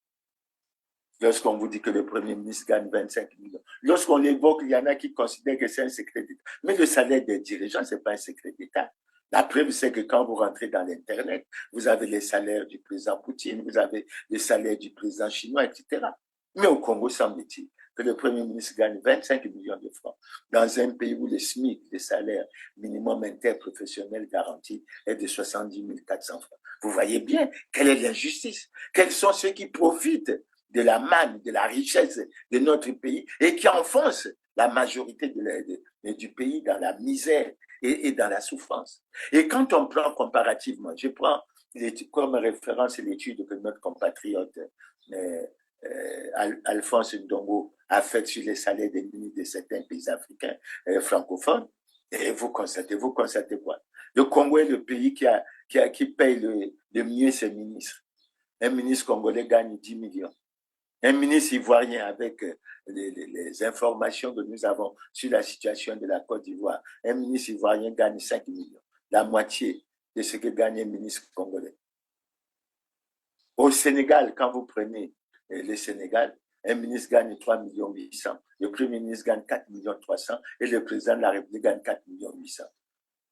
Lorsqu'on vous dit que le Premier ministre gagne 25 millions, lorsqu'on l'évoque, il y en a qui considèrent que c'est un secret d'État. Mais le salaire des dirigeants, ce n'est pas un secret d'État. La preuve, c'est que quand vous rentrez dans l'Internet, vous avez les salaires du président Poutine, vous avez les salaires du président chinois, etc. Mais au Congo, semble-t-il que le Premier ministre gagne 25 millions de francs dans un pays où le SMIC, le salaire minimum interprofessionnel garanti, est de 70 400 francs. Vous voyez bien quelle est l'injustice. Quels sont ceux qui profitent de la manne, de la richesse de notre pays et qui enfoncent la majorité du pays dans la misère et dans la souffrance. Et quand on prend comparativement, je prends comme référence l'étude que notre compatriote Alphonse Ndongo a faite sur les salaires des ministres de certains pays africains francophones, et vous constatez quoi? Le Congo est le pays qui paye le mieux ses ministres. Un ministre congolais gagne 10 millions. Un ministre ivoirien, avec les informations que nous avons sur la situation de la Côte d'Ivoire, un ministre ivoirien gagne 5 millions, la moitié de ce que gagne un ministre congolais. Au Sénégal, quand vous prenez le Sénégal, un ministre gagne 3 800 000, le Premier ministre gagne 4 300 000 et le président de la République gagne 4 800 000.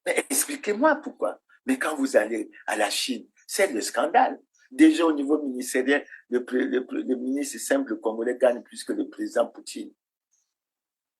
Mais expliquez-moi pourquoi. Mais quand vous allez à la Chine, c'est le scandale. Déjà au niveau ministériel, le ministre simple congolais gagne plus que le président Poutine.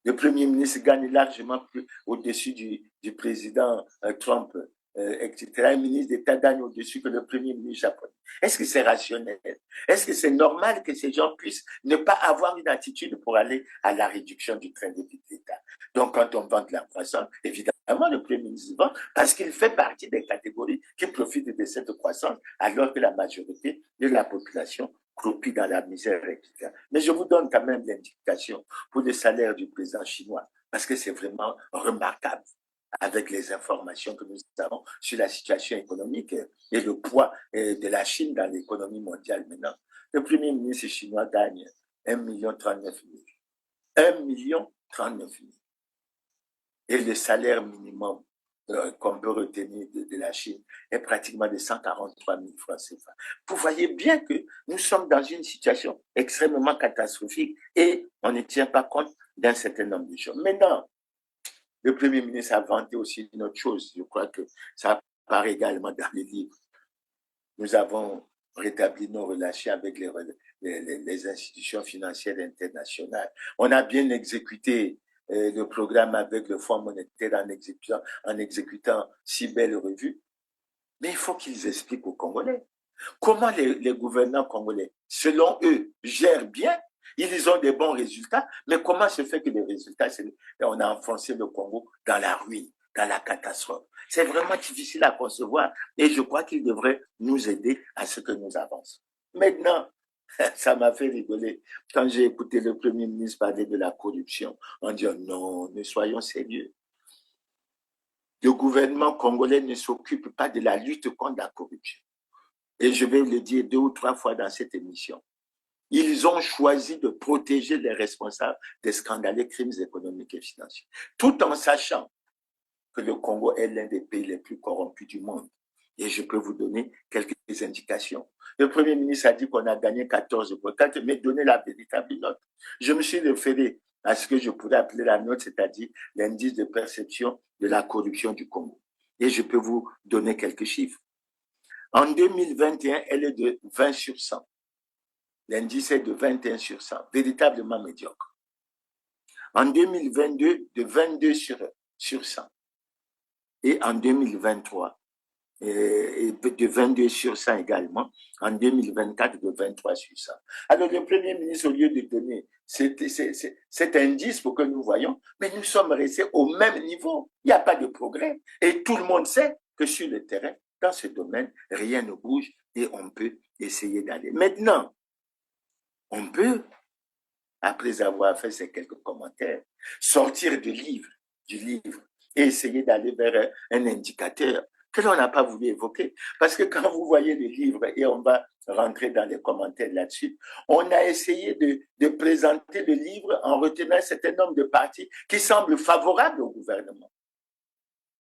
Le Premier ministre gagne largement plus au-dessus du président Trump, etc. Un ministre d'État gagne au-dessus que le Premier ministre japonais. Est-ce que c'est rationnel? Est-ce que c'est normal que ces gens puissent ne pas avoir une attitude pour aller à la réduction du train de vie de l'État? Donc, quand on vante la croissance, évidemment, Vraiment, le Premier ministre vend parce qu'il fait partie des catégories qui profitent de cette croissance, alors que la majorité de la population croupit dans la misère, etc. Mais je vous donne quand même l'indication pour le salaire du président chinois, parce que c'est vraiment remarquable avec les informations que nous avons sur la situation économique et le poids de la Chine dans l'économie mondiale maintenant. Le Premier ministre chinois gagne 1,39 million. 1,39 million. Et le salaire minimum qu'on peut retenir de la Chine est pratiquement de 143 000 francs CFA. Vous voyez bien que nous sommes dans une situation extrêmement catastrophique et on ne tient pas compte d'un certain nombre de choses. Maintenant, le Premier ministre a vanté aussi une autre chose. Je crois que ça apparaît également dans les livres. Nous avons rétabli nos relations avec les institutions financières internationales. On a bien exécuté le programme avec le Fonds monétaire en exécutant 6 belles revues. Mais il faut qu'ils expliquent aux Congolais comment les gouvernants congolais, selon eux, gèrent bien. Ils ont des bons résultats, mais comment se fait que les résultats, on a enfoncé le Congo dans la ruine, dans la catastrophe. C'est vraiment difficile à concevoir et je crois qu'ils devraient nous aider à ce que nous avancions. Maintenant, ça m'a fait rigoler quand j'ai écouté le Premier ministre parler de la corruption. On dit non, ne soyons sérieux. Le gouvernement congolais ne s'occupe pas de la lutte contre la corruption. Et je vais le dire 2 ou 3 fois dans cette émission. Ils ont choisi de protéger les responsables des scandaleux crimes économiques et financiers, tout en sachant que le Congo est l'un des pays les plus corrompus du monde. Et je peux vous donner quelques indications. Le Premier ministre a dit qu'on a gagné 14%, mais donner la véritable note. Je me suis référé à ce que je pourrais appeler la note, c'est-à-dire l'indice de perception de la corruption du Congo. Et je peux vous donner quelques chiffres. En 2021, elle est de 20 sur 100. L'indice est de 21 sur 100, véritablement médiocre. En 2022, de 22 sur 100. Et en 2023, de 22 sur 100 également. En 2024, de 23 sur 100. Alors, le Premier ministre, au lieu de donner cet indice pour que nous voyons, mais nous sommes restés au même niveau. Il n'y a pas de progrès. Et tout le monde sait que sur le terrain, dans ce domaine, rien ne bouge et on peut essayer d'aller. Maintenant, on peut, après avoir fait ces quelques commentaires, sortir du livre et essayer d'aller vers un indicateur que l'on n'a pas voulu évoquer. Parce que quand vous voyez le livre, et on va rentrer dans les commentaires là-dessus, on a essayé de présenter le livre en retenant un certain nombre de partis qui semblent favorables au gouvernement,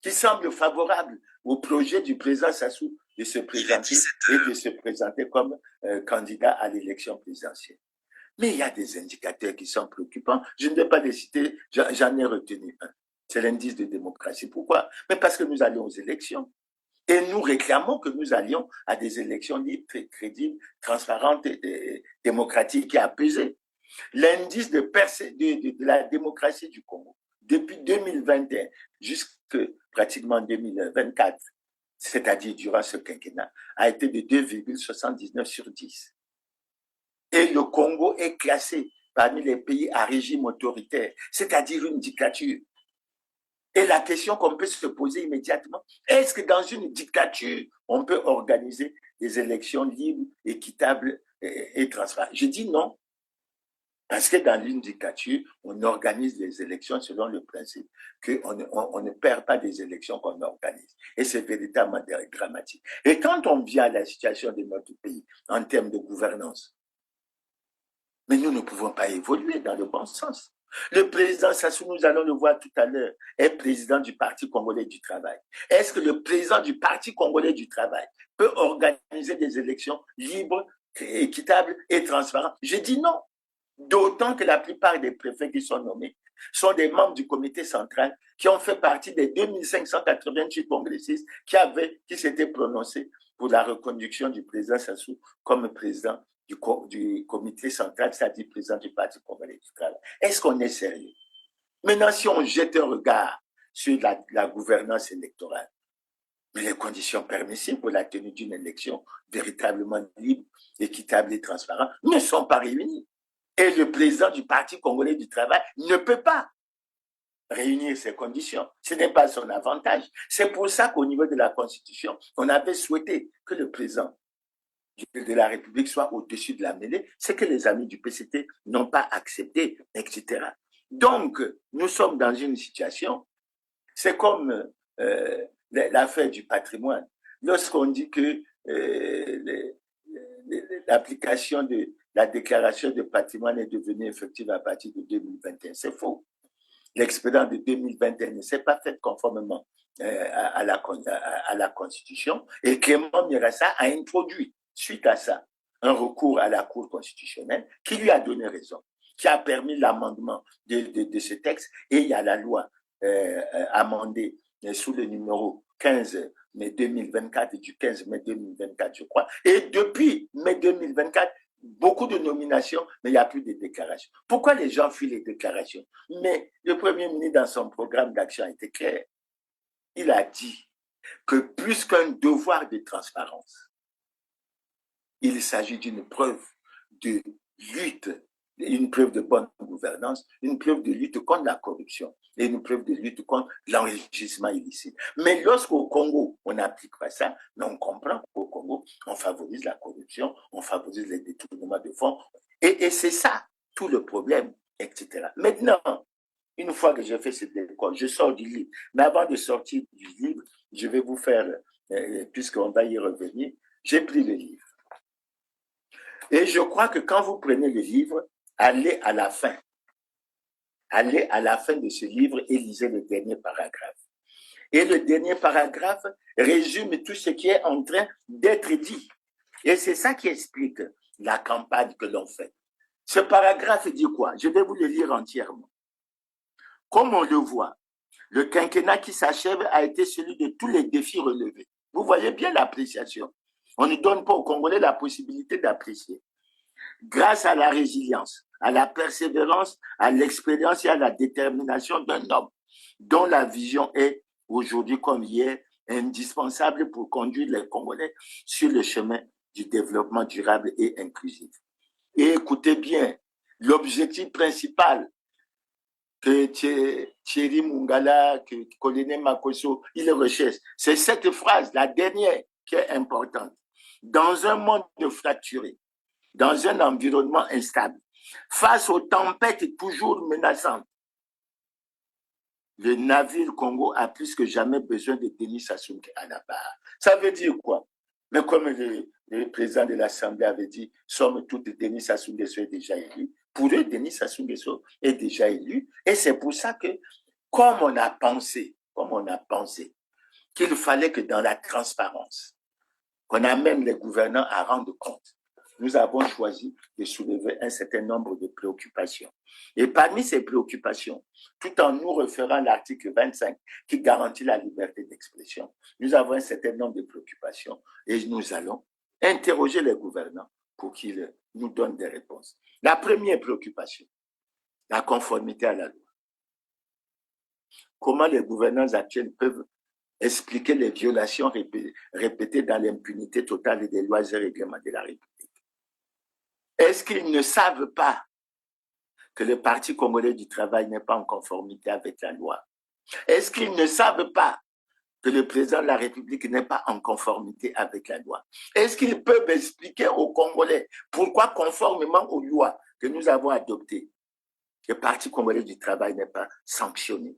qui semblent favorables au projet du président Sassou de se présenter et de se présenter comme candidat à l'élection présidentielle. Mais il y a des indicateurs qui sont préoccupants. Je ne vais pas les citer, j'en ai retenu un. C'est l'indice de démocratie. Pourquoi? Mais parce que nous allons aux élections. Et nous réclamons que nous allions à des élections libres, crédibles, transparentes, et démocratiques et apaisées. L'indice de la démocratie du Congo, depuis 2021 jusqu'à pratiquement 2024, c'est-à-dire durant ce quinquennat, a été de 2,79 sur 10. Et le Congo est classé parmi les pays à régime autoritaire, c'est-à-dire une dictature. Et la question qu'on peut se poser immédiatement, est-ce que dans une dictature, on peut organiser des élections libres, équitables et transparentes? Je dis non. Parce que dans une dictature, on organise les élections selon le principe qu'on ne perd pas des élections qu'on organise. Et c'est véritablement dramatique. Et quand on vient à la situation de notre pays en termes de gouvernance, mais nous ne pouvons pas évoluer dans le bon sens. Le président Sassou, nous allons le voir tout à l'heure, est président du Parti congolais du travail. Est-ce que le président du Parti congolais du travail peut organiser des élections libres, équitables et transparentes? Je dis non. D'autant que la plupart des préfets qui sont nommés sont des membres du comité central qui ont fait partie des 2588 congressistes qui s'étaient prononcés pour la reconduction du président Sassou comme président du comité central, c'est-à-dire président du Parti congolais du travail. Est-ce qu'on est sérieux? Maintenant, si on jette un regard sur la gouvernance électorale, mais les conditions permissibles pour la tenue d'une élection véritablement libre, équitable et transparente ne sont pas réunies. Et le président du Parti congolais du travail ne peut pas réunir ces conditions. Ce n'est pas son avantage. C'est pour ça qu'au niveau de la Constitution, on avait souhaité que le président de la République soit au-dessus de la mêlée, c'est que les amis du PCT n'ont pas accepté, etc. Donc, nous sommes dans une situation, c'est comme l'affaire du patrimoine. Lorsqu'on dit que l'application de la déclaration de patrimoine est devenue effective à partir de 2021, c'est faux. L'expédient de 2021 ne s'est pas fait conformément à la Constitution et Clément Mirassa a introduit, suite à ça, un recours à la Cour constitutionnelle qui lui a donné raison, qui a permis l'amendement de ce texte, et il y a la loi amendée sous le numéro 15 mai 2024 et du 15 mai 2024, je crois. Et depuis mai 2024, beaucoup de nominations, mais il n'y a plus de déclarations. Pourquoi les gens fuient les déclarations? Mais le Premier ministre, dans son programme d'action, était clair. Il a dit que plus qu'un devoir de transparence, il s'agit d'une preuve de lutte, une preuve de bonne gouvernance, une preuve de lutte contre la corruption et une preuve de lutte contre l'enrichissement illicite. Mais lorsqu'au Congo, on n'applique pas ça, mais on comprend qu'au Congo, on favorise la corruption, on favorise les détournements de fonds, et c'est ça tout le problème, etc. Maintenant, une fois que j'ai fait cette école, je sors du livre. Mais avant de sortir du livre, je vais vous faire, puisqu'on va y revenir, j'ai pris le livre. Et je crois que quand vous prenez le livre, allez à la fin. Allez à la fin de ce livre et lisez le dernier paragraphe. Et le dernier paragraphe résume tout ce qui est en train d'être dit. Et c'est ça qui explique la campagne que l'on fait. Ce paragraphe dit quoi? Je vais vous le lire entièrement. Comme on le voit, le quinquennat qui s'achève a été celui de tous les défis relevés. Vous voyez bien l'appréciation. On ne donne pas aux Congolais la possibilité d'apprécier. Grâce à la résilience, à la persévérance, à l'expérience et à la détermination d'un homme dont la vision est, aujourd'hui comme hier, indispensable pour conduire les Congolais sur le chemin du développement durable et inclusif. Et écoutez bien, l'objectif principal que Thierry Mungala, que colonel Makosso, il recherche, c'est cette phrase, la dernière, qui est importante. Dans un monde fracturé, dans un environnement instable, face aux tempêtes toujours menaçantes, le navire Congo a plus que jamais besoin de Denis Sassou Nguesso à la barre. Ça veut dire quoi? Mais comme le président de l'Assemblée avait dit, somme toute, Denis Sassou Nguesso est déjà élu. Pour eux, Denis Sassou Nguesso est déjà élu. Et c'est pour ça que, comme on a pensé qu'il fallait que dans la transparence, qu'on amène les gouvernants à rendre compte, nous avons choisi de soulever un certain nombre de préoccupations. Et parmi ces préoccupations, tout en nous référant à l'article 25 qui garantit la liberté d'expression, nous avons un certain nombre de préoccupations et nous allons interroger les gouvernants pour qu'ils nous donnent des réponses. La première préoccupation, la conformité à la loi. Comment les gouvernants actuels peuvent expliquer les violations répétées dans l'impunité totale des lois et règlements de la République? Est-ce qu'ils ne savent pas que le Parti congolais du travail n'est pas en conformité avec la loi? Est-ce qu'ils ne savent pas que le président de la République n'est pas en conformité avec la loi? Est-ce qu'ils peuvent expliquer aux Congolais pourquoi, conformément aux lois que nous avons adoptées, le Parti congolais du travail n'est pas sanctionné?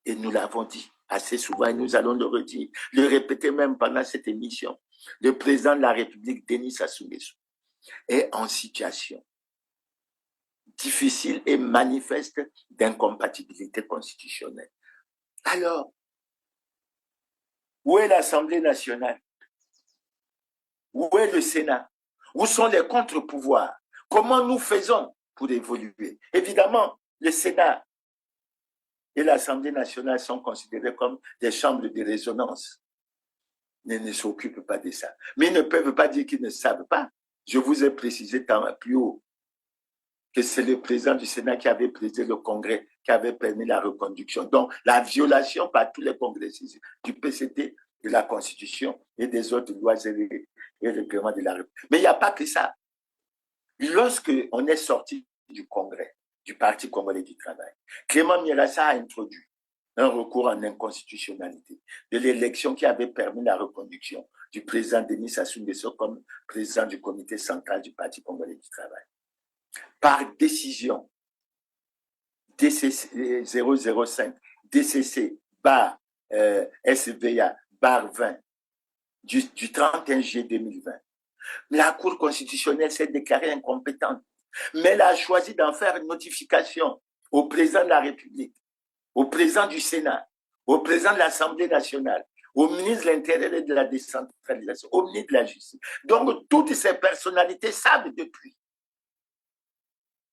Et nous l'avons dit assez souvent et nous allons le redire, le répéter même pendant cette émission. Le président de la République, Denis Sassou Nguesso, est en situation difficile et manifeste d'incompatibilité constitutionnelle. Alors, où est l'Assemblée nationale? Où est le Sénat? Où sont les contre-pouvoirs? Comment nous faisons pour évoluer? Évidemment, le Sénat et l'Assemblée nationale sont considérés comme des chambres de résonance. Ils ne s'occupent pas de ça. Mais ils ne peuvent pas dire qu'ils ne savent pas. Je vous ai précisé plus haut que c'est le président du Sénat qui avait présidé le Congrès, qui avait permis la reconduction. Donc, la violation par tous les congressistes du PCT, de la Constitution et des autres lois et règlements de la République. Mais il n'y a pas que ça. Lorsque on est sorti du Congrès, du Parti congolais du travail. Clément Mierassa a introduit un recours en inconstitutionnalité de l'élection qui avait permis la reconduction du président Denis Sassou Nguesso comme président du comité central du Parti congolais du travail. Par décision DCC 005, DCC bar SVA bar 20 du 31 juillet 2020, la Cour constitutionnelle s'est déclarée incompétente, mais elle a choisi d'en faire une notification au président de la République, au président du Sénat, au président de l'Assemblée nationale, au ministre de l'Intérieur et de la décentralisation, au ministre de la Justice. Donc, toutes ces personnalités savent depuis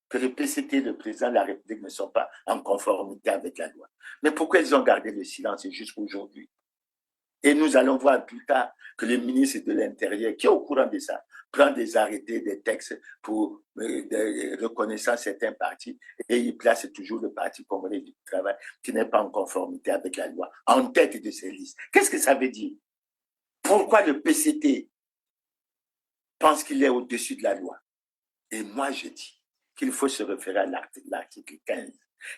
que le PCT et le président de la République ne sont pas en conformité avec la loi. Mais pourquoi ils ont gardé le silence jusqu'aujourd'hui? Et nous allons voir plus tard que le ministre de l'Intérieur, qui est au courant de ça, prend des arrêtés, des textes pour reconnaissant certains partis et il place toujours le Parti congolais du travail qui n'est pas en conformité avec la loi en tête de ces listes. Qu'est-ce que ça veut dire? Pourquoi le PCT pense qu'il est au-dessus de la loi? Et moi, je dis qu'il faut se référer à l'article 15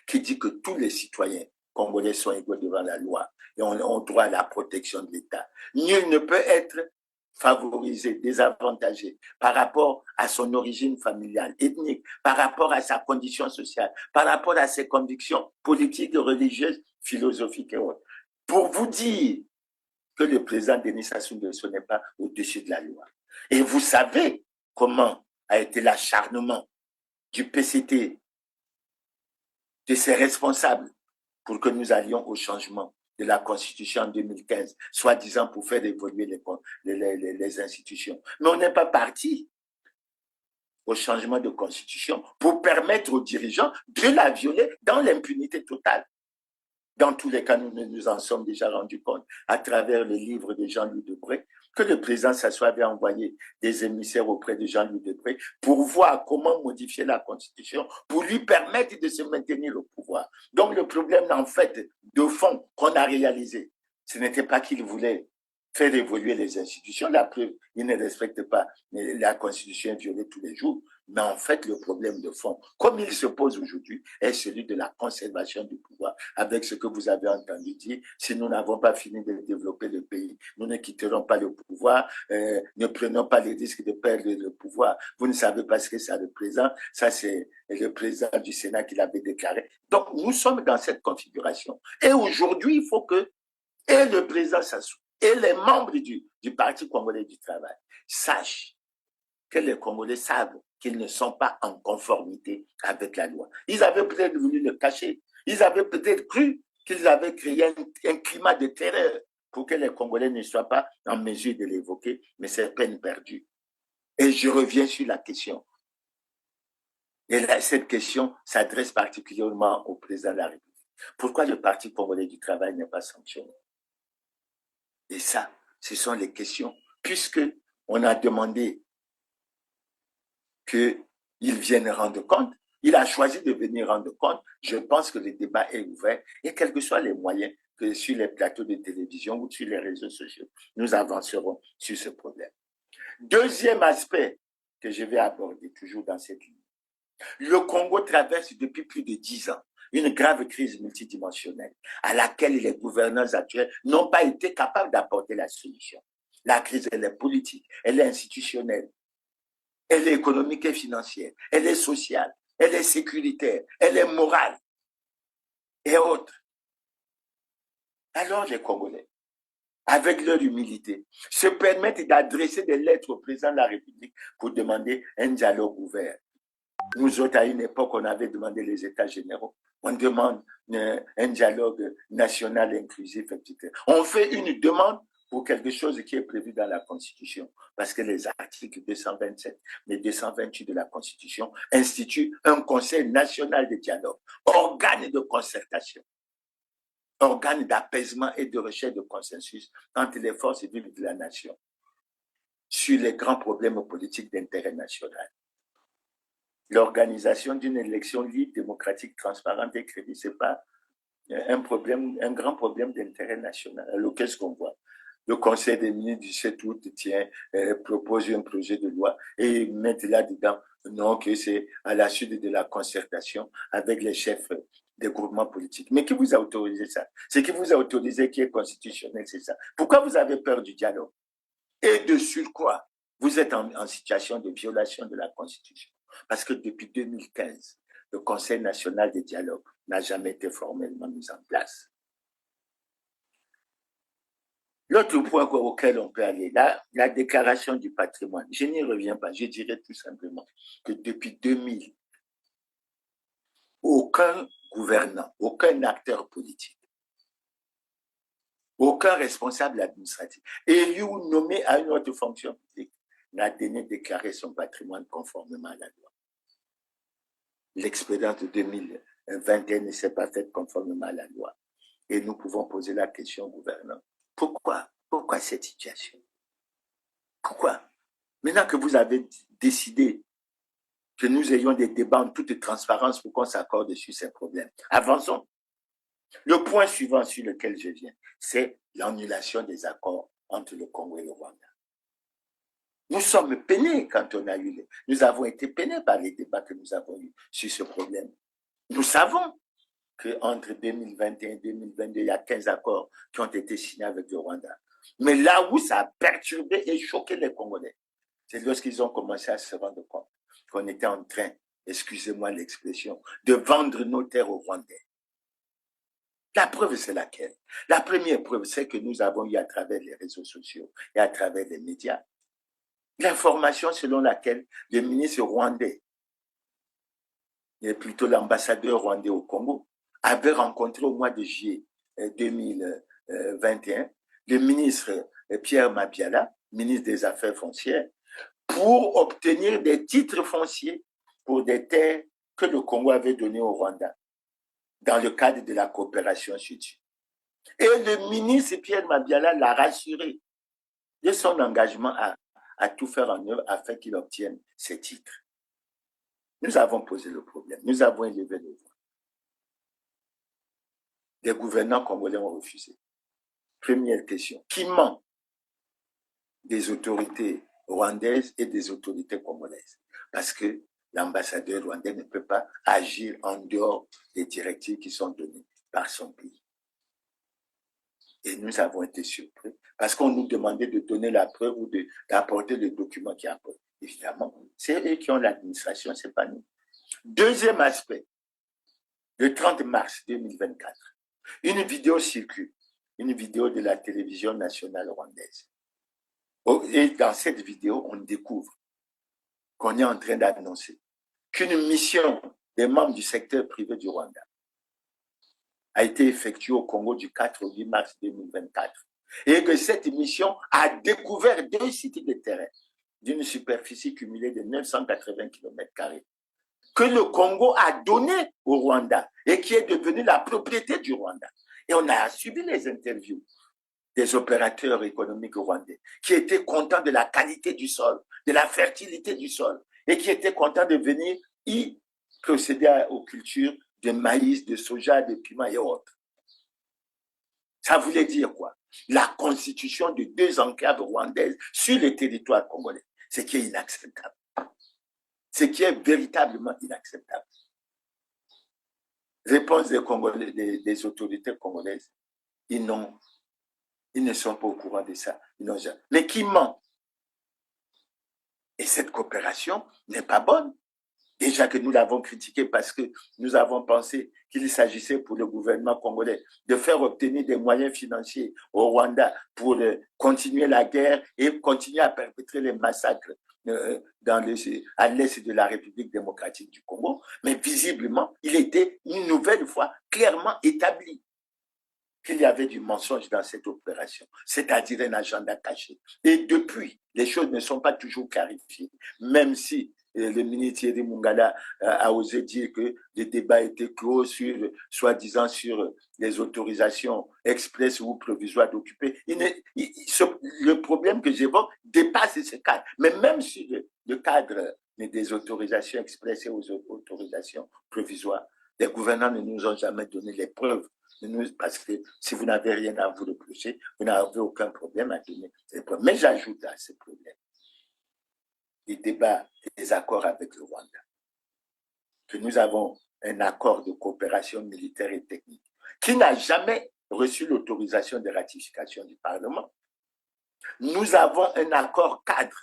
qui dit que tous les citoyens congolais sont égaux devant la loi et ont droit à la protection de l'État. Nul ne peut être favorisé, désavantagé par rapport à son origine familiale, ethnique, par rapport à sa condition sociale, par rapport à ses convictions politiques, religieuses, philosophiques et autres. Pour vous dire que le président Denis Sassou Nguesso n'est pas au-dessus de la loi. Et vous savez comment a été l'acharnement du PCT, de ses responsables, pour que nous allions au changement de la Constitution en 2015, soi-disant pour faire évoluer les institutions. Mais on n'est pas parti au changement de Constitution pour permettre aux dirigeants de la violer dans l'impunité totale. Dans tous les cas, nous nous en sommes déjà rendus compte à travers le livre de Jean-Louis Debré, que le président Sassou avait envoyé des émissaires auprès de Jean-Louis Debré pour voir comment modifier la Constitution, pour lui permettre de se maintenir au pouvoir. Donc le problème, en fait, de fond qu'on a réalisé, ce n'était pas qu'il voulait faire évoluer les institutions. La preuve, il ne respecte pas la Constitution violée tous les jours. Mais en fait, le problème de fond, comme il se pose aujourd'hui, est celui de la conservation du pouvoir. Avec ce que vous avez entendu dire, si nous n'avons pas fini de développer le pays, nous ne quitterons pas le pouvoir, ne prenons pas les risques de perdre le pouvoir. Vous ne savez pas ce que ça représente. Ça, c'est le président du Sénat qui l'avait déclaré. Donc, nous sommes dans cette configuration. Et aujourd'hui, il faut que et le président Sassou et les membres du Parti congolais du travail sachent que les Congolais savent qu'ils ne sont pas en conformité avec la loi. Ils avaient peut-être voulu le cacher. Ils avaient peut-être cru qu'ils avaient créé un climat de terreur pour que les Congolais ne soient pas en mesure de l'évoquer, mais c'est peine perdue. Et je reviens sur la question. Et là, cette question s'adresse particulièrement au président de la République. Pourquoi le Parti congolais du travail n'est pas sanctionné? Et ça, ce sont les questions. Puisque on a demandé qu'il vienne rendre compte, il a choisi de venir rendre compte. Je pense que le débat est ouvert et quels que soient les moyens que sur les plateaux de télévision ou sur les réseaux sociaux, nous avancerons sur ce problème. Deuxième aspect que je vais aborder toujours dans cette ligne. Le Congo traverse depuis plus de 10 ans une grave crise multidimensionnelle à laquelle les gouvernants actuels n'ont pas été capables d'apporter la solution. La crise, elle est politique, elle est institutionnelle, elle est économique et financière, elle est sociale, elle est sécuritaire, elle est morale et autres. Alors les Congolais, avec leur humilité, se permettent d'adresser des lettres au président de la République pour demander un dialogue ouvert. Nous autres, à une époque, on avait demandé les États généraux. On demande un dialogue national inclusif, etc. On fait une demande pour quelque chose qui est prévu dans la Constitution. Parce que les articles 227 et 228 de la Constitution instituent un Conseil national de dialogue, organe de concertation, organe d'apaisement et de recherche de consensus entre les forces vives de la nation sur les grands problèmes politiques d'intérêt national. L'organisation d'une élection libre, démocratique, transparente et crédible, ce n'est pas un grand problème d'intérêt national. Alors, qu'est-ce qu'on voit? le Conseil des ministres du 7 août propose un projet de loi et mettre là-dedans, non, que c'est à la suite de la concertation avec les chefs des groupements politiques. Mais qui vous a autorisé ça? Ce qui vous a autorisé qui est constitutionnel, c'est ça. Pourquoi vous avez peur du dialogue? Et de surcroît, vous êtes en situation de violation de la Constitution. Parce que depuis 2015, le Conseil national des dialogues n'a jamais été formellement mis en place. L'autre point auquel on peut aller, la déclaration du patrimoine, je n'y reviens pas, je dirais tout simplement que depuis 2000, aucun gouvernant, aucun acteur politique, aucun responsable administratif, élu ou nommé à une autre fonction publique, n'a donné déclaré son patrimoine conformément à la loi. L'expérience de 2021 ne s'est pas faite conformément à la loi. Et nous pouvons poser la question au gouvernement. Pourquoi cette situation? Pourquoi? Maintenant que vous avez décidé que nous ayons des débats en toute transparence pour qu'on s'accorde sur ces problèmes, avançons. Le point suivant sur lequel je viens, c'est l'annulation des accords entre le Congo et le Rwanda. Nous sommes peinés quand on a eu, nous avons été peinés par les débats que nous avons eus sur ce problème. Nous savons qu'entre 2021 et 2022, il y a 15 accords qui ont été signés avec le Rwanda. Mais là où ça a perturbé et choqué les Congolais, c'est lorsqu'ils ont commencé à se rendre compte qu'on était en train, excusez-moi l'expression, de vendre nos terres aux Rwandais. La preuve, c'est laquelle? La première preuve, c'est que nous avons eu à travers les réseaux sociaux et à travers les médias l'information selon laquelle le ministre rwandais, et plutôt l'ambassadeur rwandais au Congo, avait rencontré au mois de juillet 2021 le ministre Pierre Mabiala, ministre des Affaires foncières, pour obtenir des titres fonciers pour des terres que le Congo avait données au Rwanda dans le cadre de la coopération sud-sud. Et le ministre Pierre Mabiala l'a rassuré de son engagement à tout faire en œuvre afin qu'il obtienne ces titres. Nous avons posé le problème, nous avons élevé le voix. Les gouvernants congolais ont refusé. Première question, qui ment des autorités rwandaises et des autorités congolaises? Parce que l'ambassadeur rwandais ne peut pas agir en dehors des directives qui sont données par son pays. Et nous avons été surpris parce qu'on nous demandait de donner la preuve ou d'apporter le document qui apporte. Évidemment, c'est eux qui ont l'administration, ce n'est pas nous. Deuxième aspect, le 30 mars 2024, une vidéo circule, une vidéo de la télévision nationale rwandaise. Et dans cette vidéo, on découvre qu'on est en train d'annoncer qu'une mission des membres du secteur privé du Rwanda a été effectuée au Congo du 4 au 8 mars 2024 et que cette mission a découvert 2 sites de terrain d'une superficie cumulée de 980 km², que le Congo a donné au Rwanda et qui est devenu la propriété du Rwanda. Et on a suivi les interviews des opérateurs économiques rwandais qui étaient contents de la qualité du sol, de la fertilité du sol et qui étaient contents de venir y procéder aux cultures de maïs, de soja, de piment et autres. Ça voulait dire quoi? La constitution de 2 enclaves rwandaises sur le territoire congolais, ce qui est inacceptable. Ce qui est véritablement inacceptable. Réponse des Congolais, des autorités congolaises, ils ne sont pas au courant de ça. Mais qui ment? Et cette coopération n'est pas bonne. Déjà que nous l'avons critiqué parce que nous avons pensé qu'il s'agissait pour le gouvernement congolais de faire obtenir des moyens financiers au Rwanda pour continuer la guerre et continuer à perpétrer les massacres à l'est de la République démocratique du Congo. Mais visiblement, il était une nouvelle fois clairement établi qu'il y avait du mensonge dans cette opération, c'est-à-dire un agenda caché. Et depuis, les choses ne sont pas toujours clarifiées, même si le ministre Thierry Mungala a osé dire que le débat était clos soi-disant sur les autorisations express ou provisoires d'occuper. Le problème que j'évoque dépasse ce cadre. Mais même sur le cadre des autorisations express et aux autorisations provisoires, les gouvernants ne nous ont jamais donné les preuves Parce que si vous n'avez rien à vous reprocher, vous n'avez aucun problème à donner. Mais j'ajoute à ce problème les débats et les accords avec le Rwanda, que nous avons un accord de coopération militaire et technique qui n'a jamais reçu l'autorisation de ratification du Parlement. Nous avons un accord cadre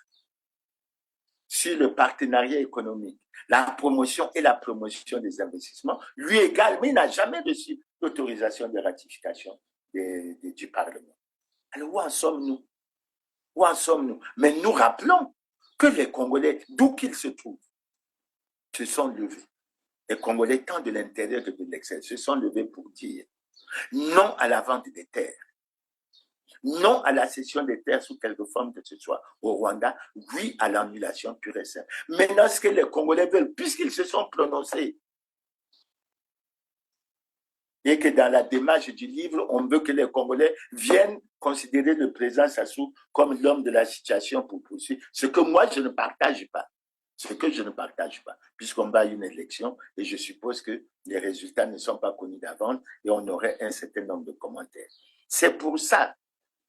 sur le partenariat économique, la promotion et la promotion des investissements. Lui également, il n'a jamais reçu l'autorisation de ratification du Parlement. Alors, où en sommes-nous? Où en sommes-nous? Mais nous rappelons que les Congolais, d'où qu'ils se trouvent, se sont levés. Les Congolais, tant de l'intérieur que de l'extérieur, se sont levés pour dire non à la vente des terres, non à la cession des terres sous quelque forme que ce soit au Rwanda, oui à l'annulation pure et simple. Maintenant, ce que les Congolais veulent, puisqu'ils se sont prononcés, et que dans la démarche du livre, on veut que les Congolais viennent considérer le président Sassou comme l'homme de la situation pour poursuivre, ce que moi, je ne partage pas. Ce que je ne partage pas, puisqu'on va à une élection et je suppose que les résultats ne sont pas connus d'avance et on aurait un certain nombre de commentaires. C'est pour ça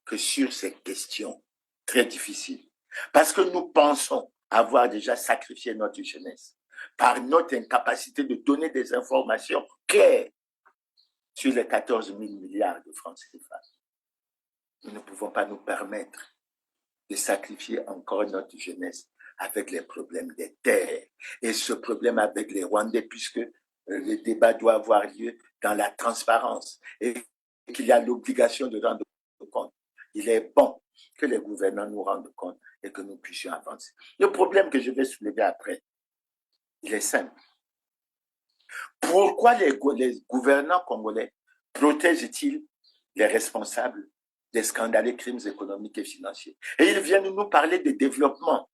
que sur ces questions très difficiles, parce que nous pensons avoir déjà sacrifié notre jeunesse par notre incapacité de donner des informations claires sur les 14 000 milliards de francs CFA, nous ne pouvons pas nous permettre de sacrifier encore notre jeunesse avec les problèmes des terres et ce problème avec les Rwandais, puisque le débat doit avoir lieu dans la transparence et qu'il y a l'obligation de rendre compte. Il est bon que les gouvernants nous rendent compte et que nous puissions avancer. Le problème que je vais soulever après, il est simple. Pourquoi les gouvernants congolais protègent-ils les responsables des scandaleux crimes économiques et financiers? Et ils viennent nous parler de développement.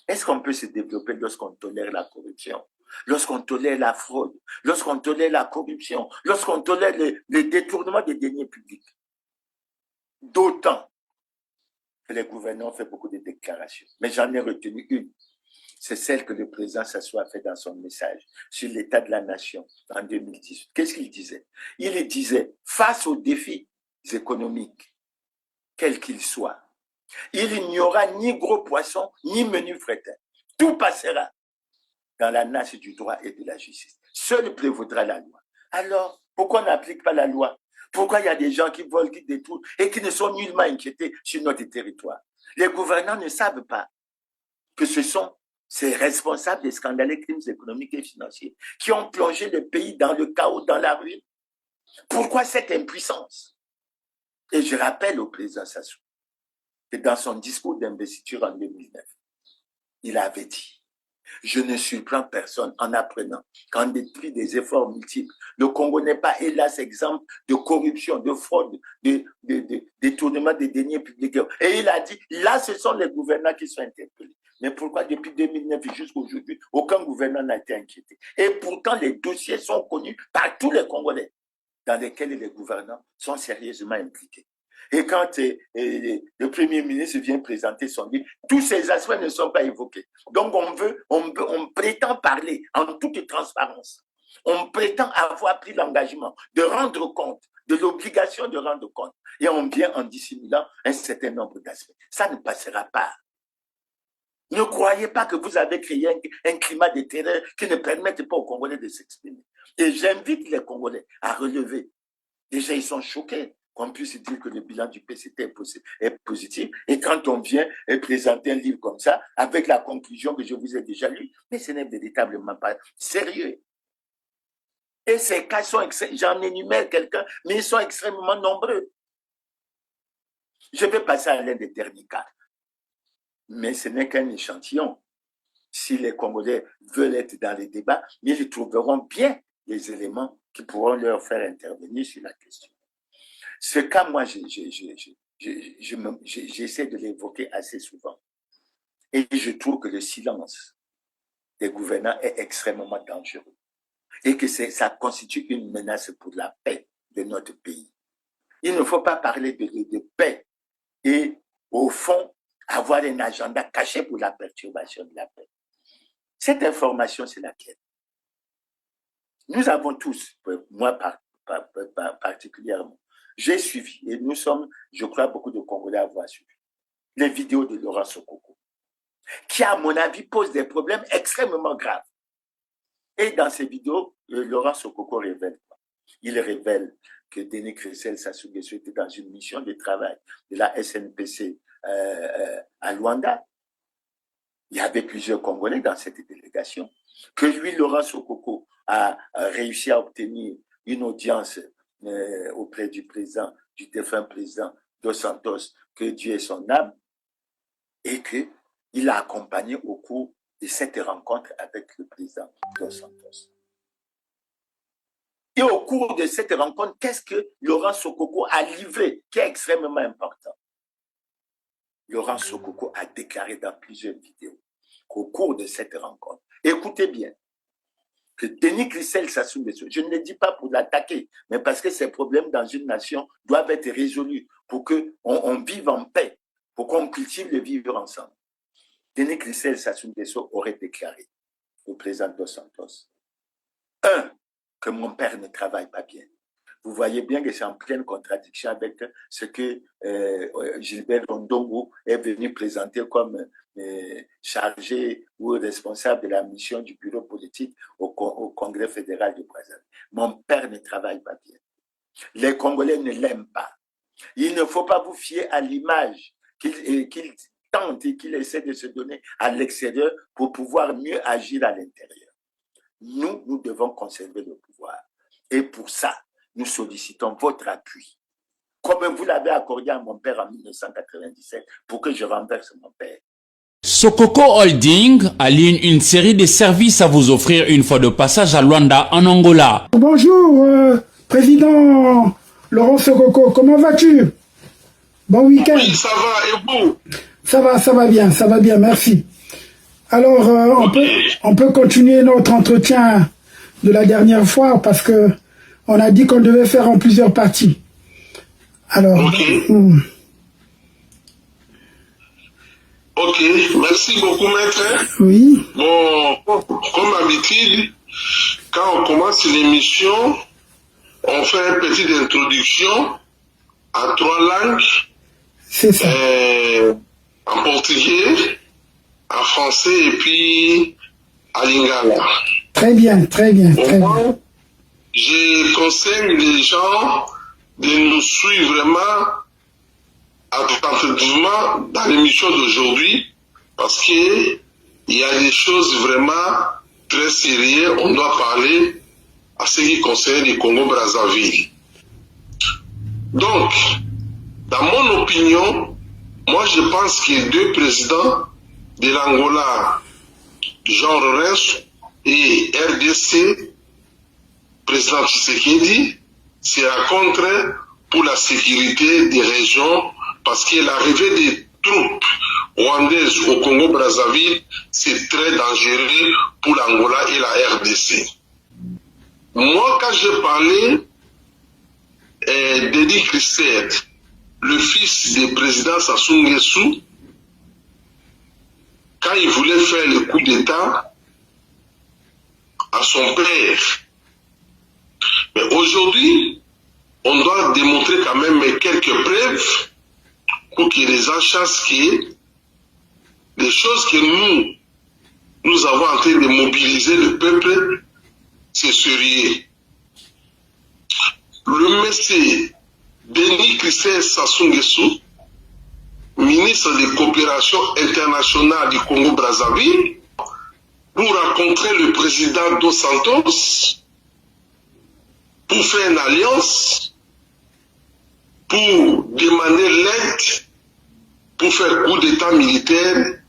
Est-ce qu'on peut se développer lorsqu'on tolère la corruption, lorsqu'on tolère la fraude, lorsqu'on tolère la corruption, lorsqu'on tolère les détournements des deniers publics? D'autant que les gouvernants ont fait beaucoup de déclarations, mais j'en ai retenu une. C'est celle que le président Sassou a fait dans son message sur l'état de la nation en 2018. Qu'est-ce qu'il disait? Il disait, face aux défis économiques, quels qu'ils soient, il n'y aura ni gros poissons, ni menu fretin. Tout passera dans la nasse du droit et de la justice. Seul prévaudra la loi. Alors, pourquoi on n'applique pas la loi? Pourquoi il y a des gens qui volent, qui détournent et qui ne sont nullement inquiétés sur notre territoire? Les gouvernants ne savent pas que ce sont ces responsables des scandaleux crimes économiques et financiers qui ont plongé le pays dans le chaos, dans la ruine. Pourquoi cette impuissance? Et je rappelle au président Sassou que dans son discours d'investiture en 2009, il avait dit « Je ne surprends personne en apprenant qu'en dépit des efforts multiples, le Congo n'est pas, hélas, exemple de corruption, de fraude, de détournement des deniers publics. » Et il a dit « Là, ce sont les gouvernants qui sont interpellés. » Mais pourquoi depuis 2009 jusqu'à aujourd'hui, aucun gouvernant n'a été inquiété? Et pourtant, les dossiers sont connus par tous les Congolais dans lesquels les gouvernants sont sérieusement impliqués. Et quand le Premier ministre vient présenter son livre, tous ces aspects ne sont pas évoqués. Donc on prétend parler en toute transparence. On prétend avoir pris l'engagement de rendre compte, de l'obligation de rendre compte. Et on vient en dissimulant un certain nombre d'aspects. Ça ne passera pas. Ne croyez pas que vous avez créé un climat de terreur qui ne permette pas aux Congolais de s'exprimer. Et j'invite les Congolais à relever. Déjà, ils sont choqués qu'on puisse dire que le bilan du PCT est positif. Et quand on vient présenter un livre comme ça, avec la conclusion que je vous ai déjà lue, mais ce n'est véritablement pas sérieux. Et ces cas sont, j'en énumère quelqu'un, mais ils sont extrêmement nombreux. Je vais passer à l'un des derniers cas. Mais ce n'est qu'un échantillon. Si les Congolais veulent être dans les débats, ils trouveront bien les éléments qui pourront leur faire intervenir sur la question. Ce cas, moi, j'essaie de l'évoquer assez souvent. Et je trouve que le silence des gouvernants est extrêmement dangereux. Et que ça constitue une menace pour la paix de notre pays. Il ne faut pas parler de paix et, au fond, avoir un agenda caché pour la perturbation de la paix. Cette information, c'est laquelle? Nous avons tous, moi particulièrement, j'ai suivi, et nous sommes, je crois, beaucoup de Congolais à avoir suivi, les vidéos de Laurent Sokoko, qui, à mon avis, pose des problèmes extrêmement graves. Et dans ces vidéos, Laurent Sokoko révèle quoi? Il révèle que Denis Kressel Sassou Nguesso était dans une mission de travail de la SNPC à Luanda. Il y avait plusieurs Congolais dans cette délégation. Que lui, Laurent Sokoko, a réussi à obtenir une audience auprès du défunt président Dos Santos, que Dieu ait son âme, et qu'il a accompagné au cours de cette rencontre avec le président Dos Santos. Et au cours de cette rencontre, qu'est-ce que Laurent Sokoko a livré, qui est extrêmement important? Laurent Sokoko a déclaré dans plusieurs vidéos qu'au cours de cette rencontre, écoutez bien, que Denis Kressel Sassou Nguesso, je ne le dis pas pour l'attaquer, mais parce que ces problèmes dans une nation doivent être résolus pour qu'on vive en paix, pour qu'on cultive le vivre ensemble. Denis Kressel Sassou Nguesso aurait déclaré au président Dos Santos, que mon père ne travaille pas bien. Vous voyez bien que c'est en pleine contradiction avec ce que Gilbert Ondongo est venu présenter comme chargé ou responsable de la mission du bureau politique au Congrès fédéral de Brazzaville. Mon père ne travaille pas bien. Les Congolais ne l'aiment pas. Il ne faut pas vous fier à l'image qu'il tente et qu'il essaie de se donner à l'extérieur pour pouvoir mieux agir à l'intérieur. Nous devons conserver le pouvoir. Et pour ça, nous sollicitons votre appui. Comme vous l'avez accordé à mon père en 1997 pour que je renverse mon père. Sokoko Holding aligne une série de services à vous offrir une fois de passage à Luanda en Angola. Bonjour, président Laurent Sokoko, comment vas-tu? Bon week-end. Oui, ça va, et vous? Ça va bien, merci. Alors, on peut continuer notre entretien de la dernière fois parce que on a dit qu'on devait faire en plusieurs parties. Alors. Ok, merci beaucoup, maître. Oui. Bon, comme d'habitude, quand on commence l'émission, on fait une petite introduction à 3 langues. C'est ça. En portugais, en français et puis à lingala. Très bien. Je conseille les gens de nous suivre vraiment attentivement dans l'émission d'aujourd'hui parce qu'il y a des choses vraiment très sérieuses. On doit parler à ce qui concerne le Congo-Brazzaville. Donc, dans mon opinion, moi je pense que les 2 présidents de l'Angola, Jean Lorenzo et RDC, président Tshisekedi, se rencontrent pour la sécurité des régions parce que l'arrivée des troupes rwandaises au Congo-Brazzaville, c'est très dangereux pour l'Angola et la RDC. Moi, quand j'ai parlé Denis Kressel, le fils du président Sassou Nguesso, quand il voulait faire le coup d'État à son père. Mais aujourd'hui, on doit démontrer quand même quelques preuves pour que les gens sachent que les choses que nous avons en train de mobiliser le peuple, c'est sérieux. Le monsieur Denis Kressel Sassou Nguesso, ministre de coopération internationale du Congo-Brazzaville, pour rencontrer le président Dos Santos, pour faire une alliance, pour demander l'aide, pour faire coup d'état militaire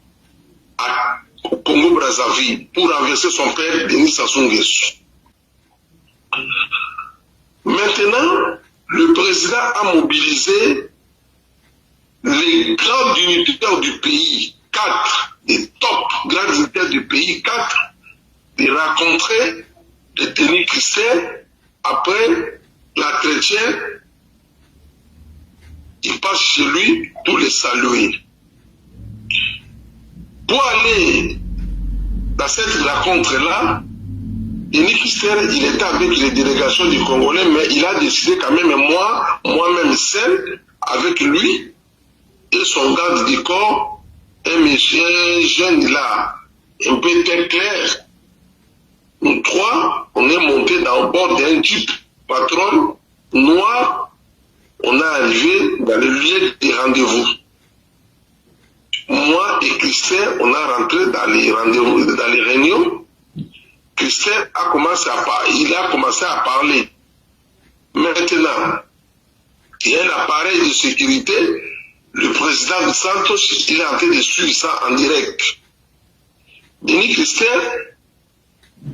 au Congo-Brazzaville, pour renverser son père Denis Sassou Nguesso. Maintenant, le président a mobilisé les grands dignitaires du pays, 4, les top grands dignitaires du pays, 4, de rencontrer le Denis Kressel. Après l'entretien, il passe chez lui pour les saluer. Pour aller dans cette rencontre-là, Denis Christer, il était avec les délégations du Congolais, mais il a décidé quand même, moi-même seul, avec lui et son garde du corps, un monsieur jeune là, un peu très clair. Nous trois, on est montés dans le bord d'un jeep patron noir. On est arrivé dans le lieu des rendez-vous. Moi et Christin, on a rentré dans les rendez-vous, dans les réunions. Christin a commencé à parler. Maintenant, il y a un appareil de sécurité. Le président de Santos, il est en train de suivre ça en direct. Denis Christin,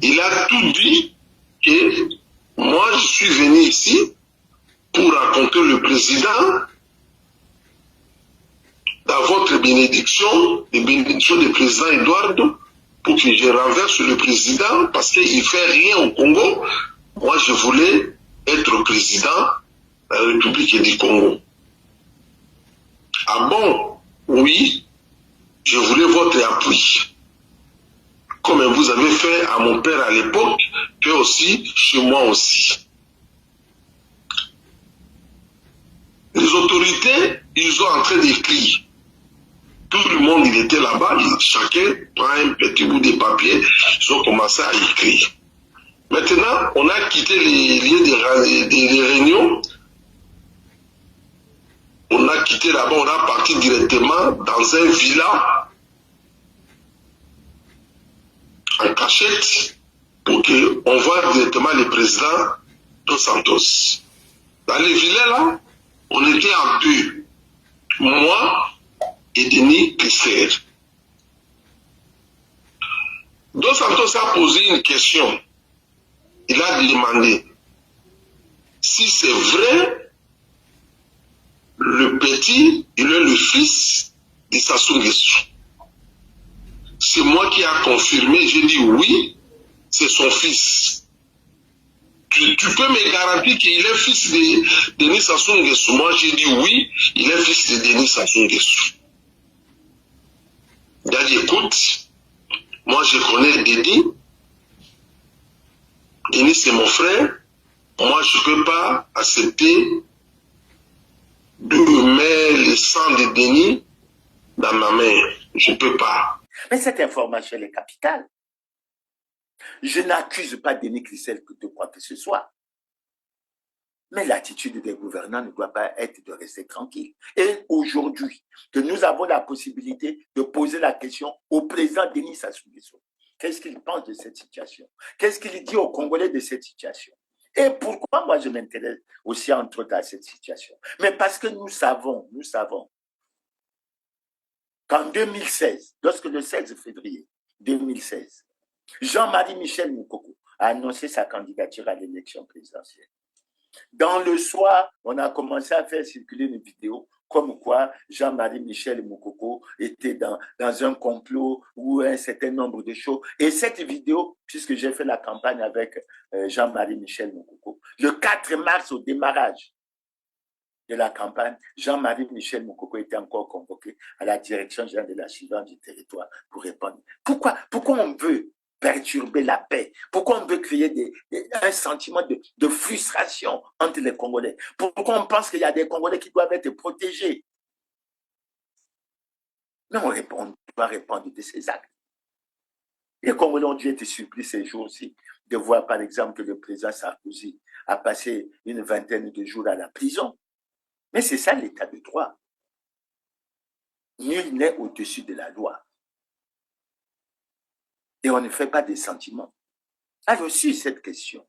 il a tout dit que moi, je suis venu ici pour rencontrer le président dans votre bénédiction, les bénédictions du président Eduardo, pour que je renverse le président parce qu'il ne fait rien au Congo. Moi, je voulais être président de la République du Congo. Ah bon? Oui, je voulais votre appui. Comme vous avez fait à mon père à l'époque, et aussi chez moi aussi. Les autorités, ils sont en train d'écrire. Tout le monde, il était là-bas, chacun prend un petit bout de papier, ils ont commencé à écrire. Maintenant, on a quitté les lieux des réunions. On a quitté là-bas, on a parti directement dans un villa en cachette pour qu'on voit directement le président Dos Santos. Dans les villas là, on était en deux. Moi et Denis Christer. Dos Santos a posé une question. Il a demandé si c'est vrai, le petit, il est le fils de Sassou Nguesso. C'est moi qui a confirmé, j'ai dit oui, c'est son fils. Tu peux me garantir qu'il est fils de Denis Sassou Nguesso? Moi j'ai dit oui, il est fils de Denis Sassou Nguesso. Il a dit écoute, moi je connais Denis. Denis c'est mon frère. Moi je ne peux pas accepter de mettre le sang de Denis dans ma main. Je ne peux pas. Mais cette information est capitale. Je n'accuse pas Denis Christer de quoi que ce soit. Mais l'attitude des gouvernants ne doit pas être de rester tranquille. Et aujourd'hui, que nous avons la possibilité de poser la question au président Denis Sassou Nguesso. Qu'est-ce qu'il pense de cette situation? Qu'est-ce qu'il dit aux Congolais de cette situation? Et pourquoi moi je m'intéresse aussi entre autres à cette situation? Mais parce que nous savons qu'en 2016, lorsque le 16 février 2016, Jean-Marie Michel Moukoko a annoncé sa candidature à l'élection présidentielle. Dans le soir, on a commencé à faire circuler une vidéo comme quoi Jean-Marie Michel Moukoko était dans un complot ou un certain nombre de choses. Et cette vidéo, puisque j'ai fait la campagne avec Jean-Marie Michel Moukoko, le 4 mars au démarrage de la campagne, Jean-Marie Michel Moukoko était encore convoqué à la direction générale de l'archivage du territoire pour répondre. Pourquoi on veut perturber la paix? Pourquoi on veut créer un sentiment de frustration entre les Congolais? Pourquoi on pense qu'il y a des Congolais qui doivent être protégés? Mais on doit répondre de ces actes. Les Congolais ont dû être surpris ces jours-ci de voir par exemple que le président Sarkozy a passé une vingtaine de jours à la prison. Mais c'est ça l'état de droit. Nul n'est au-dessus de la loi. Et on ne fait pas des sentiments. Alors, sur cette question,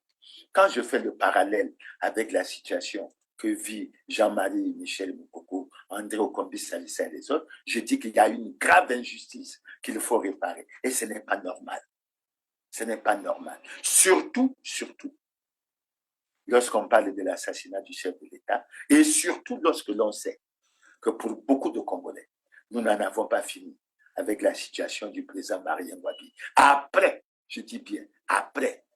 quand je fais le parallèle avec la situation que vit Jean-Marie Michel Moukoko, André Okombis-Salissa et les autres, je dis qu'il y a une grave injustice qu'il faut réparer. Et ce n'est pas normal. Ce n'est pas normal. Surtout, lorsqu'on parle de l'assassinat du chef de l'État, et surtout lorsque l'on sait que pour beaucoup de Congolais, nous n'en avons pas fini avec la situation du président Marien Ngouabi. Après, je dis bien, après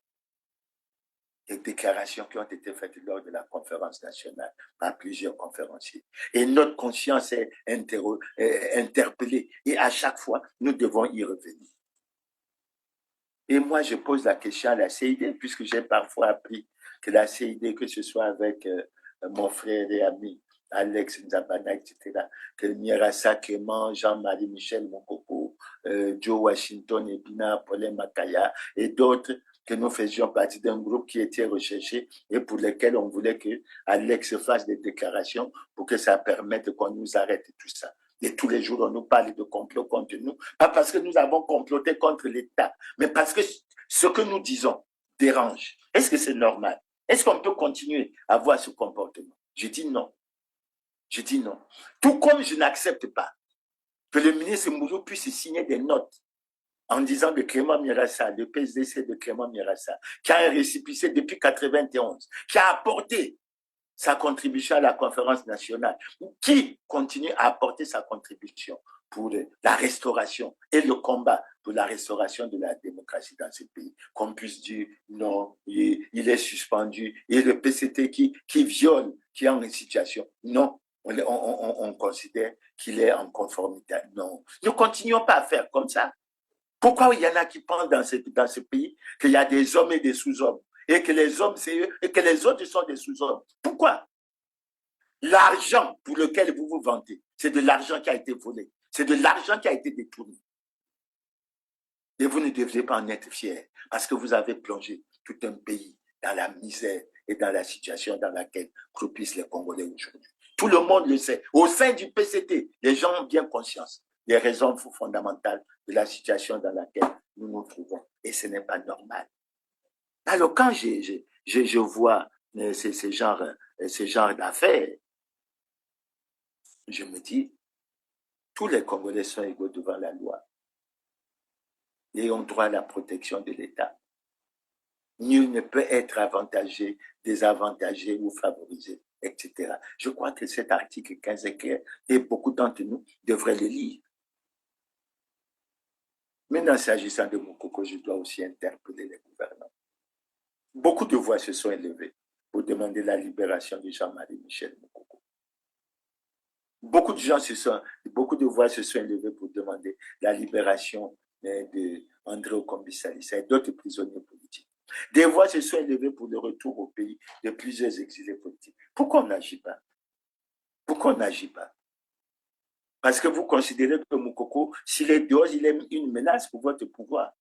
les déclarations qui ont été faites lors de la conférence nationale par plusieurs conférenciers. Et notre conscience est interpellée. Et à chaque fois, nous devons y revenir. Et moi, je pose la question à la CID, puisque j'ai parfois appris que la CID, que ce soit avec mon frère et ami Alex Nzabana, etc., que Nyerassa Clément, Jean-Marie Michel Mokoko, Joe Washington, Ebina, Paulin Makaya et d'autres, que nous faisions partie d'un groupe qui était recherché et pour lequel on voulait que Alex fasse des déclarations pour que ça permette qu'on nous arrête tout ça. Et tous les jours, on nous parle de complot contre nous. Pas parce que nous avons comploté contre l'État, mais parce que ce que nous disons dérange. Est-ce que c'est normal? Est-ce qu'on peut continuer à avoir ce comportement? Je dis non. Je dis non. Tout comme je n'accepte pas que le ministre Moulou puisse signer des notes en disant que Clément Mirassa, le PSDC de Clément Mirassa, qui a un récépissé depuis 1991, qui a apporté sa contribution à la conférence nationale, qui continue à apporter sa contribution pour la restauration et le combat pour la restauration de la démocratie dans ce pays, qu'on puisse dire non, il est suspendu, et le PCT qui viole, qui est en situation, non, on considère qu'il est en conformité. Non, ne continuons pas à faire comme ça. Pourquoi il y en a qui pensent dans ce pays qu'il y a des hommes et des sous-hommes, et que les hommes c'est eux, et que les autres sont des sous-hommes? Pourquoi? L'argent pour lequel vous vous vantez, c'est de l'argent qui a été volé, c'est de l'argent qui a été détourné. Et vous ne devriez pas en être fiers, parce que vous avez plongé tout un pays dans la misère et dans la situation dans laquelle croupissent les Congolais aujourd'hui. Tout le monde le sait. Au sein du PCT, les gens ont bien conscience des raisons fondamentales de la situation dans laquelle nous nous trouvons. Et ce n'est pas normal. Alors quand je vois ce genre d'affaires, je me dis, tous les Congolais sont égaux devant la loi et ont droit à la protection de l'État. Nul ne peut être avantagé, désavantagé ou favorisé, etc. Je crois que cet article 15 est clair et beaucoup d'entre nous devraient le lire. Maintenant, s'agissant de Moukoko, je dois aussi interpeller les gouvernants. Beaucoup de voix se sont élevées pour demander la libération de Jean-Marie Michel Moukoko. Beaucoup de voix se sont élevées pour demander la libération de André Okombi Salissa et d'autres prisonniers politiques. Des voix se sont élevées pour le retour au pays de plusieurs exilés politiques. Pourquoi on n'agit pas? Pourquoi on n'agit pas? Parce que vous considérez que Moukoko, s'il est dehors, il est une menace pour votre pouvoir.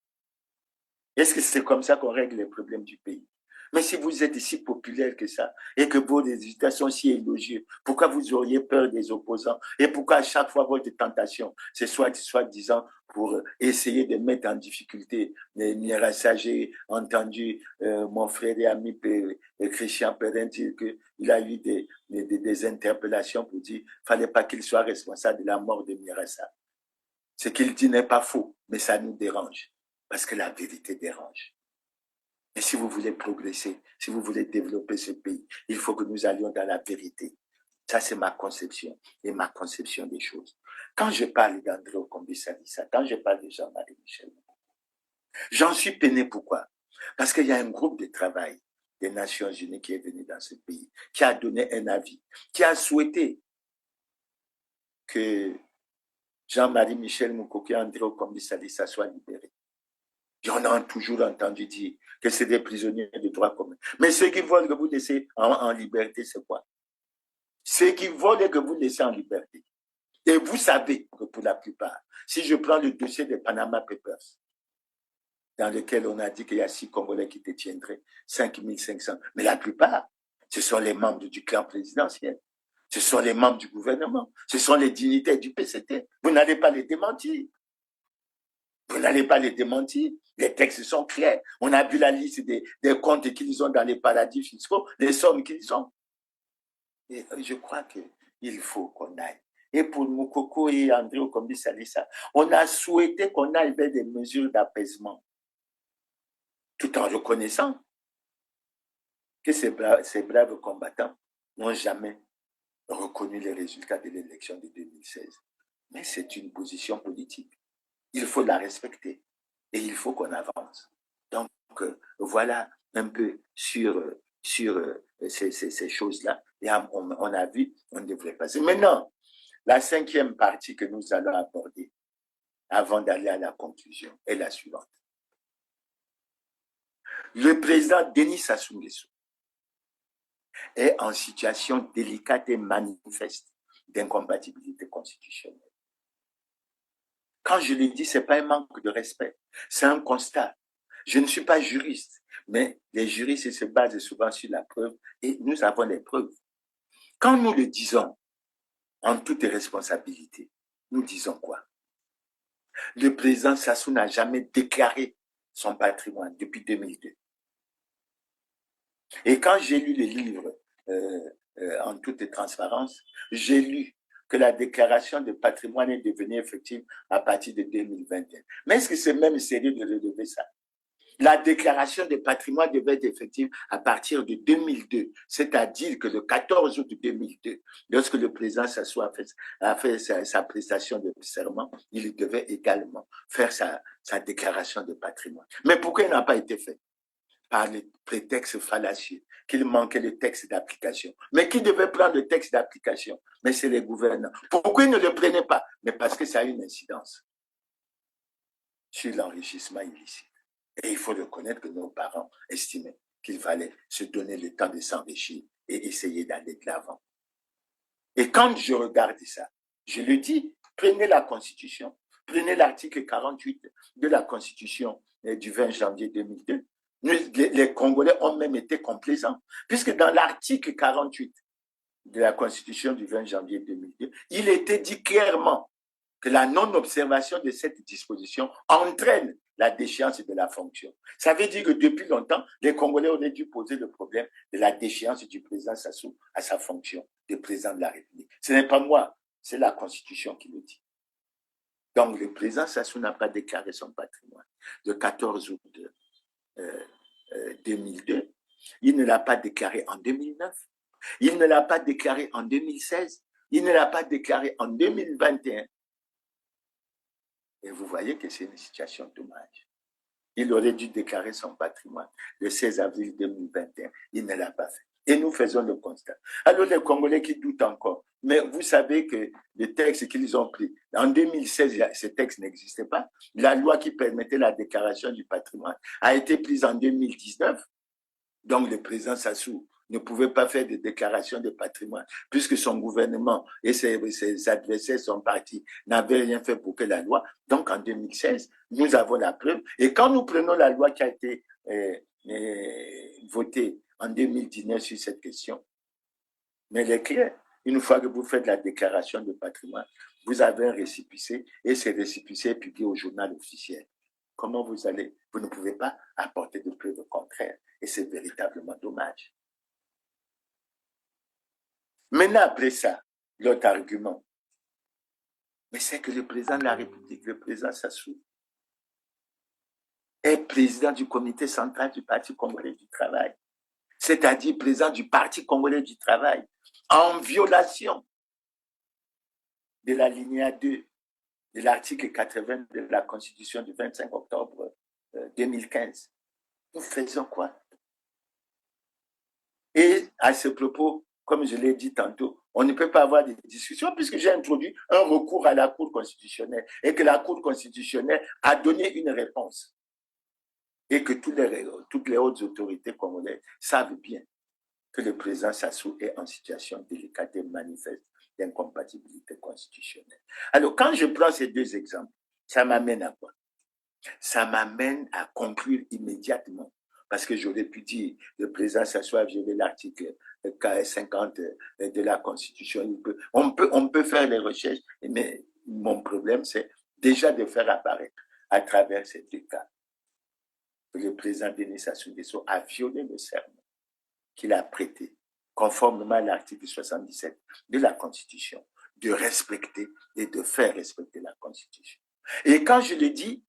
Est-ce que c'est comme ça qu'on règle les problèmes du pays? Mais si vous êtes si populaire que ça, et que vos résultats sont si élogieux, pourquoi vous auriez peur des opposants? Et pourquoi à chaque fois votre tentation, c'est soi-disant pour essayer de mettre en difficulté Nyerassa? J'ai entendu mon frère et ami Christian Perrin dire qu'il a eu des interpellations pour dire qu'il ne fallait pas qu'il soit responsable de la mort de Nyerassa. Ce qu'il dit n'est pas faux, mais ça nous dérange, parce que la vérité dérange. Et si vous voulez progresser, si vous voulez développer ce pays, il faut que nous allions dans la vérité. Ça, c'est ma conception et ma conception des choses. Quand je parle d'André Okombi Salissa, quand je parle de Jean-Marie Michel, j'en suis peiné. Pourquoi? Parce qu'il y a un groupe de travail des Nations Unies qui est venu dans ce pays, qui a donné un avis, qui a souhaité que Jean-Marie Michel Moukoko et André Okombi Salissa soient libérés. Et on a toujours entendu dire que c'est des prisonniers de droit commun. Mais ceux qui veulent que vous laissez en liberté, c'est quoi? Ceux qui veulent que vous laissez en liberté. Et vous savez que pour la plupart, si je prends le dossier des Panama Papers, dans lequel on a dit qu'il y a 6 Congolais qui détiendraient 5500, mais la plupart, ce sont les membres du clan présidentiel. Ce sont les membres du gouvernement. Ce sont les dignitaires du PCT. Vous n'allez pas les démentir. Vous n'allez pas les démentir. Les textes sont clairs. On a vu la liste des comptes qu'ils ont dans les paradis fiscaux, les sommes qu'ils ont. Et je crois qu'il faut qu'on aille. Et pour Moukoko et André Okombi Salissa, on a souhaité qu'on aille vers des mesures d'apaisement, tout en reconnaissant que ces braves combattants n'ont jamais reconnu les résultats de l'élection de 2016. Mais c'est une position politique. Il faut la respecter et il faut qu'on avance. Donc, voilà un peu sur ces choses-là. Et on a vu, on devrait passer. Maintenant, la 5e partie que nous allons aborder, avant d'aller à la conclusion, est la suivante. Le président Denis Sassou Nguesso est en situation délicate et manifeste d'incompatibilité constitutionnelle. Quand je le dis, ce n'est pas un manque de respect, c'est un constat. Je ne suis pas juriste, mais les juristes se basent souvent sur la preuve et nous avons les preuves. Quand nous le disons en toute responsabilité, nous disons quoi? Le président Sassou n'a jamais déclaré son patrimoine depuis 2002. Et quand j'ai lu les livres en toute transparence, j'ai lu que la déclaration de patrimoine est devenue effective à partir de 2021. Mais est-ce que c'est même sérieux de relever ça? La déclaration de patrimoine devait être effective à partir de 2002, c'est-à-dire que le 14 août 2002, lorsque le président Sassou a fait sa prestation de serment, il devait également faire sa déclaration de patrimoine. Mais pourquoi il n'a pas été fait? Par les prétextes fallacieux, qu'il manquait le texte d'application. Mais qui devait prendre le texte d'application? Mais c'est les gouvernants. Pourquoi ils ne le prenaient pas? Mais parce que ça a une incidence sur l'enrichissement illicite. Et il faut reconnaître que nos parents estimaient qu'il fallait se donner le temps de s'enrichir et essayer d'aller de l'avant. Et quand je regarde ça, je le dis, prenez la Constitution, prenez l'article 48 de la Constitution du 20 janvier 2002. Les Congolais ont même été complaisants, puisque dans l'article 48 de la Constitution du 20 janvier 2002, il était dit clairement que la non-observation de cette disposition entraîne la déchéance de la fonction. Ça veut dire que depuis longtemps, les Congolais auraient dû poser le problème de la déchéance du président Sassou à sa fonction de président de la République. Ce n'est pas moi, c'est la Constitution qui le dit. Donc le président Sassou n'a pas déclaré son patrimoine. Le 14 août 2002, il ne l'a pas déclaré en 2009, il ne l'a pas déclaré en 2016, il ne l'a pas déclaré en 2021. Et vous voyez que c'est une situation dommage. Il aurait dû déclarer son patrimoine le 16 avril 2021. Il ne l'a pas fait. Et nous faisons le constat. Alors les Congolais qui doutent encore, mais vous savez que les textes qu'ils ont pris, en 2016, ce texte n'existait pas. La loi qui permettait la déclaration du patrimoine a été prise en 2019. Donc le président Sassou ne pouvait pas faire de déclaration de patrimoine, puisque son gouvernement et ses adversaires, son parti, n'avaient rien fait pour que la loi. Donc en 2016, nous avons la preuve. Et quand nous prenons la loi qui a été votée en 2019 sur cette question, mais elle est claire. Une fois que vous faites la déclaration de patrimoine, vous avez un récépissé et ce récépissé est publié au journal officiel. Comment vous allez? Vous ne pouvez pas apporter de preuves contraires et c'est véritablement dommage. Maintenant, après ça, l'autre argument, mais c'est que le président de la République, le président Sassou, est président du comité central du Parti congolais du travail, c'est-à-dire président du Parti congolais du travail, en violation de l'alinéa 2 de l'article 80 de la Constitution du 25 octobre 2015. Nous faisons quoi? Et à ce propos, comme je l'ai dit tantôt, on ne peut pas avoir des discussions puisque j'ai introduit un recours à la Cour constitutionnelle et que la Cour constitutionnelle a donné une réponse. Et que toutes les hautes autorités congolaises savent bien que le président Sassou est en situation délicate et manifeste d'incompatibilité constitutionnelle. Alors, quand je prends ces deux exemples, ça m'amène à quoi? Ça m'amène à conclure immédiatement. Parce que j'aurais pu dire, le président Sassou a violé l'article 50 de la Constitution. On peut faire les recherches, mais mon problème, c'est déjà de faire apparaître à travers ces deux cas que le président Denis Sassou Nguesso a violé le serment qu'il a prêté, conformément à l'article 77 de la Constitution, de respecter et de faire respecter la Constitution. Et quand je le dis,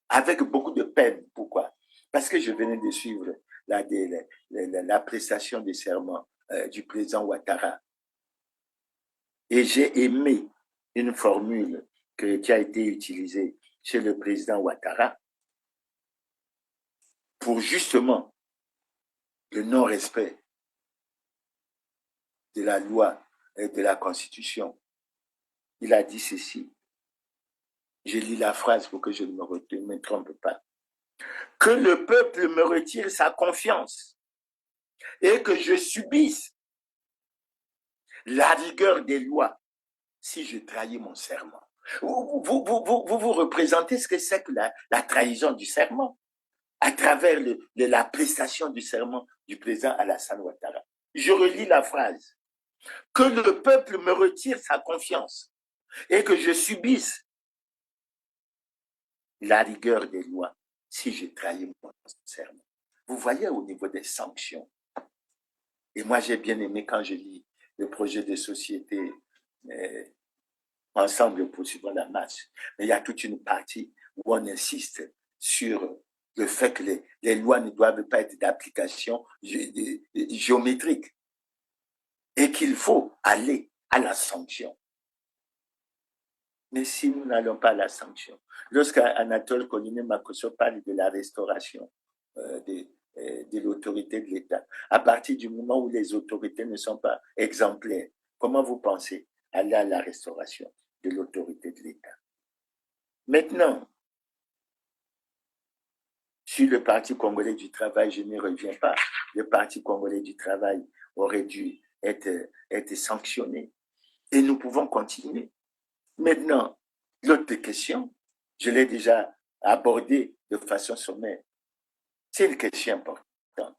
avec beaucoup de peine, pourquoi? Parce que je venais de suivre la prestation de serment du président Ouattara. Et j'ai aimé une formule qui a été utilisée chez le président Ouattara pour justement le non-respect de la loi et de la Constitution. Il a dit ceci. Je lis la phrase pour que je ne me trompe pas. que le peuple me retire sa confiance et que je subisse la rigueur des lois si je trahis mon serment. Vous représentez ce que c'est que la trahison du serment à travers la prestation du serment du président Alassane Ouattara. Je relis la phrase. Que le peuple me retire sa confiance et que je subisse la rigueur des lois si je trahis mon serment. Vous voyez au niveau des sanctions. Et moi, j'ai bien aimé quand je lis le projet de société ensemble poursuivant la marche. Mais il y a toute une partie où on insiste sur le fait que les lois ne doivent pas être d'application géométrique et qu'il faut aller à la sanction. Mais si nous n'allons pas à la sanction, lorsqu'Anatole Konine-Makosso parle de la restauration de l'autorité de l'État, à partir du moment où les autorités ne sont pas exemplaires, comment vous pensez aller à la restauration de l'autorité de l'État? Maintenant, sur le Parti congolais du travail, je n'y reviens pas. Le Parti congolais du travail aurait dû être sanctionné. Et nous pouvons continuer. Maintenant, l'autre question, je l'ai déjà abordée de façon sommaire. C'est une question importante.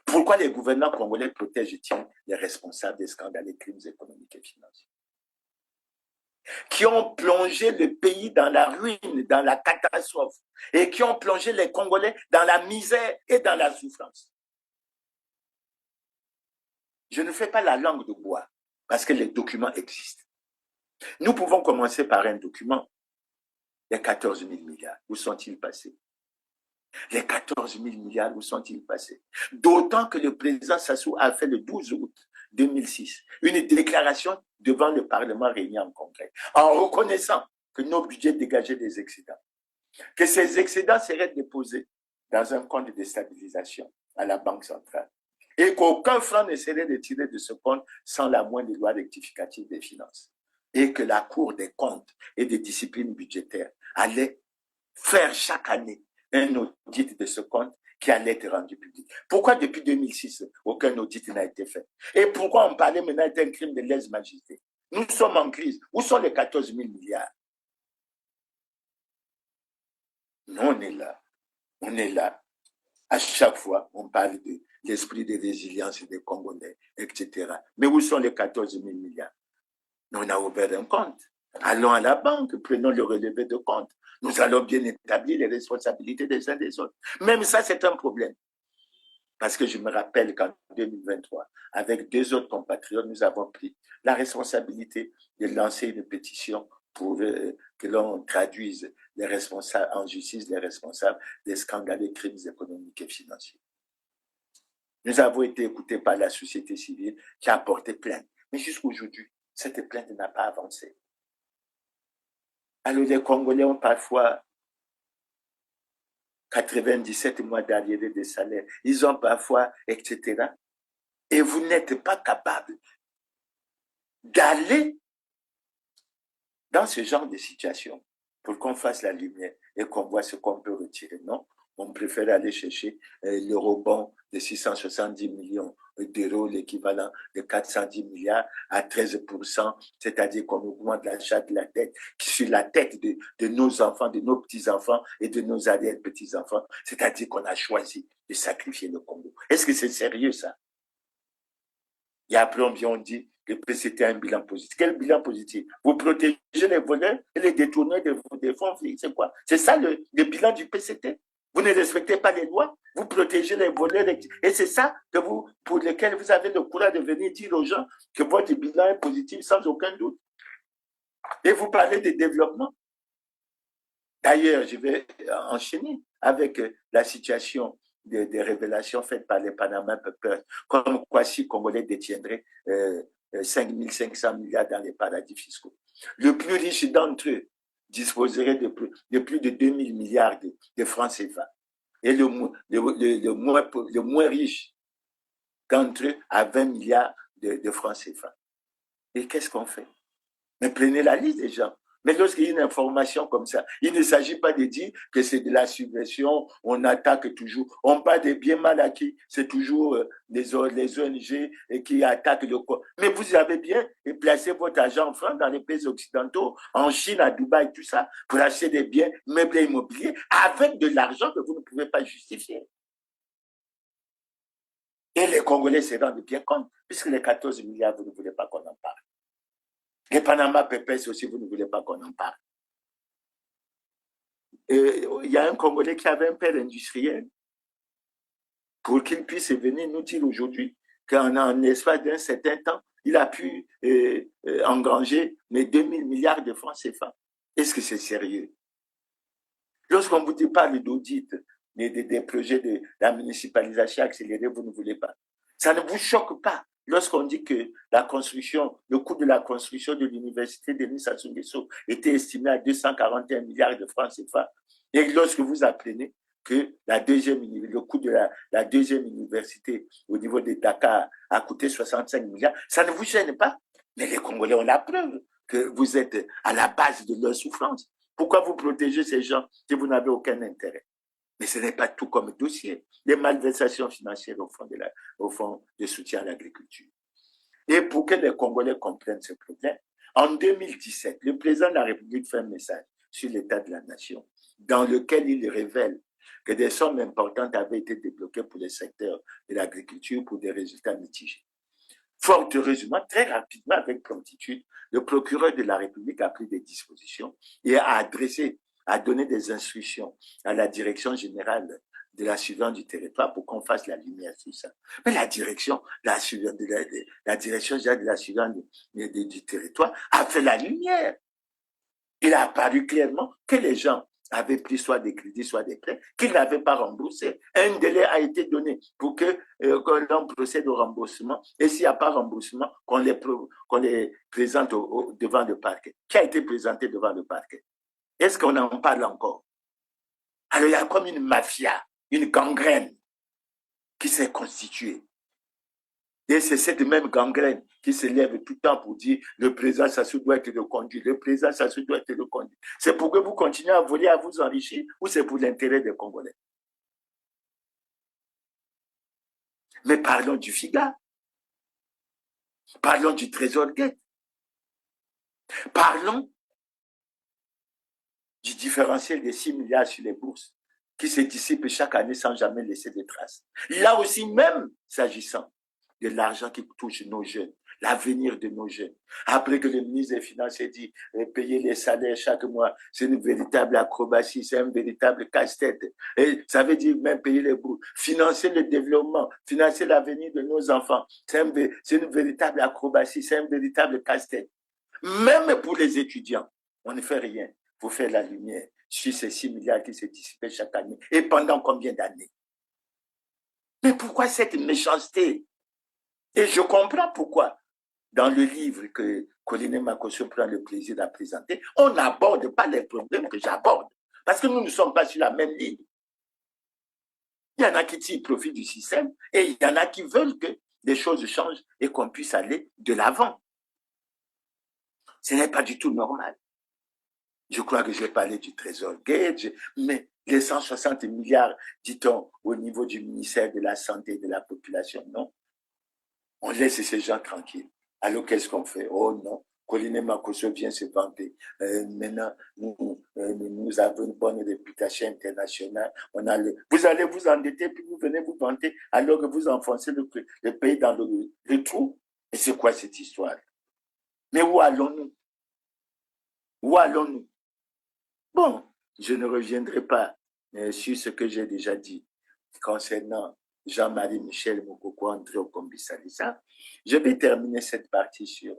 Pourquoi les gouvernants congolais protègent-ils les responsables des scandales et crimes économiques et financiers qui ont plongé le pays dans la ruine, dans la catastrophe, et qui ont plongé les Congolais dans la misère et dans la souffrance? Je ne fais pas la langue de bois, parce que les documents existent. Nous pouvons commencer par un document. Les 14 000 milliards, où sont-ils passés? Les 14 000 milliards, où sont-ils passés? D'autant que le président Sassou a fait le 12 août 2006 une déclaration devant le Parlement réuni en congrès, en reconnaissant que nos budgets dégageaient des excédents, que ces excédents seraient déposés dans un compte de stabilisation à la Banque centrale et qu'aucun franc ne serait retiré de ce compte sans la moindre loi rectificative des finances, et que la Cour des comptes et des disciplines budgétaires allait faire chaque année un audit de ce compte qui allait être rendu public. Pourquoi depuis 2006, aucun audit n'a été fait? Et pourquoi on parlait maintenant d'un crime de lèse-majesté? Nous sommes en crise. Où sont les 14 000 milliards? Nous, on est là. On est là. À chaque fois, on parle de l'esprit de résilience des Congolais, etc. Mais où sont les 14 000 milliards? Nous, on a ouvert un compte. Allons à la banque, prenons le relevé de compte. Nous allons bien établir les responsabilités des uns des autres. Même ça, c'est un problème. Parce que je me rappelle qu'en 2023, avec 2 autres compatriotes, nous avons pris la responsabilité de lancer une pétition pour que l'on traduise les responsables en justice, les responsables des scandaleux crimes économiques et financiers. Nous avons été écoutés par la société civile qui a porté plainte. Mais jusqu'aujourd'hui, cette plainte n'a pas avancé. Alors les Congolais ont parfois 97 mois d'arriérés de salaire. Ils ont parfois, etc. Et vous n'êtes pas capable d'aller dans ce genre de situation pour qu'on fasse la lumière et qu'on voit ce qu'on peut retirer. Non, on préfère aller chercher l'eurobond de 670 millions d'euros, l'équivalent de 410 milliards à 13%, c'est-à-dire qu'on augmente l'achat de la dette sur la tête de nos enfants, de nos petits-enfants et de nos arrière-petits-enfants, c'est-à-dire qu'on a choisi de sacrifier le Congo. Est-ce que c'est sérieux ça? Et après on dit que c'était un bilan positif. Quel bilan positif? Vous protégez les voleurs et les détourneurs des fonds, c'est quoi? C'est ça le bilan du PCT? Vous ne respectez pas les lois, vous protégez les voleurs, et c'est ça que pour lequel vous avez le courage de venir dire aux gens que votre bilan est positif sans aucun doute. Et vous parlez de développement. D'ailleurs, je vais enchaîner avec la situation des révélations faites par les Panama Papers, comme quoi si Congolais détiendraient 5 500 milliards dans les paradis fiscaux. Le plus riche d'entre eux disposerait de plus de 2 000 milliards de francs CFA. Et le moins riche d'entre eux a 20 milliards de francs CFA. Et qu'est-ce qu'on fait? Mais prenez la liste des gens Mais lorsqu'il y a une information comme ça, il ne s'agit pas de dire que c'est de la subversion, on attaque toujours. On parle des biens mal acquis, c'est toujours les ONG qui attaquent le corps. Mais vous avez bien placé votre argent en France, dans les pays occidentaux, en Chine, à Dubaï, tout ça, pour acheter des biens meublés immobiliers avec de l'argent que vous ne pouvez pas justifier. Et les Congolais se rendent bien compte, puisque les 14 milliards, vous ne voulez pas qu'on en parle. Les Panama Papers aussi, vous ne voulez pas qu'on en parle. Il y a un Congolais qui avait un père industriel pour qu'il puisse venir nous dire aujourd'hui qu'en espace d'un certain temps, il a pu engranger les 2000 milliards de francs CFA. Est-ce que c'est sérieux? Lorsqu'on vous parle d'audit, des projets de la municipalisation accélérée, vous ne voulez pas. Ça ne vous choque pas lorsqu'on dit que la construction, le coût de la construction de l'université de Denis Sassou Nguesso était estimé à 241 milliards de francs CFA. Et lorsque vous apprenez que le coût de la deuxième université au niveau de Dakar a coûté 65 milliards, ça ne vous gêne pas. Mais les Congolais ont la preuve que vous êtes à la base de leur souffrance. Pourquoi vous protégez ces gens si vous n'avez aucun intérêt? Mais ce n'est pas tout comme dossier. Les malversations financières au fond de soutien à l'agriculture. Et pour que les Congolais comprennent ce problème, en 2017, le président de la République fait un message sur l'état de la nation, dans lequel il révèle que des sommes importantes avaient été débloquées pour le secteur de l'agriculture pour des résultats mitigés. Fort heureusement, très rapidement, avec promptitude, le procureur de la République a pris des dispositions et a donné des instructions à la direction générale de la surveillance du territoire pour qu'on fasse la lumière sur ça. Mais la direction générale de la surveillance du territoire a fait la lumière. Il a apparu clairement que les gens avaient pris soit des crédits, soit des prêts, qu'ils n'avaient pas remboursé. Un délai a été donné pour que l'on procède au remboursement. Et s'il n'y a pas remboursement, qu'on les présente devant le parquet. Qui a été présenté devant le parquet? Est-ce qu'on en parle encore? Alors il y a comme une mafia, une gangrène qui s'est constituée. Et c'est cette même gangrène qui se lève tout le temps pour dire le président Sassou doit être reconduit, le président Sassou doit être reconduit. C'est pour que vous continuez à voler, à vous enrichir, ou c'est pour l'intérêt des Congolais? Mais parlons du FIGA. Parlons du Trésor-Guette. Parlons du différentiel des 6 milliards sur les bourses qui se dissipent chaque année sans jamais laisser de traces. Là aussi, même s'agissant de l'argent qui touche nos jeunes, l'avenir de nos jeunes. Après que le ministre des Finances ait dit payer les salaires chaque mois, c'est une véritable acrobatie, c'est un véritable casse-tête. Et ça veut dire même payer les bourses, financer le développement, financer l'avenir de nos enfants. C'est une véritable acrobatie, c'est un véritable casse-tête. Même pour les étudiants, on ne fait rien pour faire la lumière sur ces 6 milliards qui se dissipent chaque année. Et pendant combien d'années? Mais pourquoi cette méchanceté? Et je comprends pourquoi, dans le livre que Colline Makosso prend le plaisir de présenter, on n'aborde pas les problèmes que j'aborde. Parce que nous ne sommes pas sur la même ligne. Il y en a qui tirent profit du système et il y en a qui veulent que les choses changent et qu'on puisse aller de l'avant. Ce n'est pas du tout normal. Je crois que j'ai parlé du Trésor-Guette, mais les 160 milliards, dit-on, au niveau du ministère de la Santé et de la Population, non. On laisse ces gens tranquilles. Alors qu'est-ce qu'on fait? Oh non, Colline Makosso vient se vanter. Maintenant, nous avons une bonne réputation internationale. Vous allez vous endetter, puis vous venez vous vanter, alors que vous enfoncez le pays dans le trou. Et c'est quoi cette histoire? Mais où allons-nous? Où allons-nous? Bon, je ne reviendrai pas sur ce que j'ai déjà dit concernant Jean-Marie Michel Moukoko, André Okombi-Salisa. Je vais terminer cette partie sur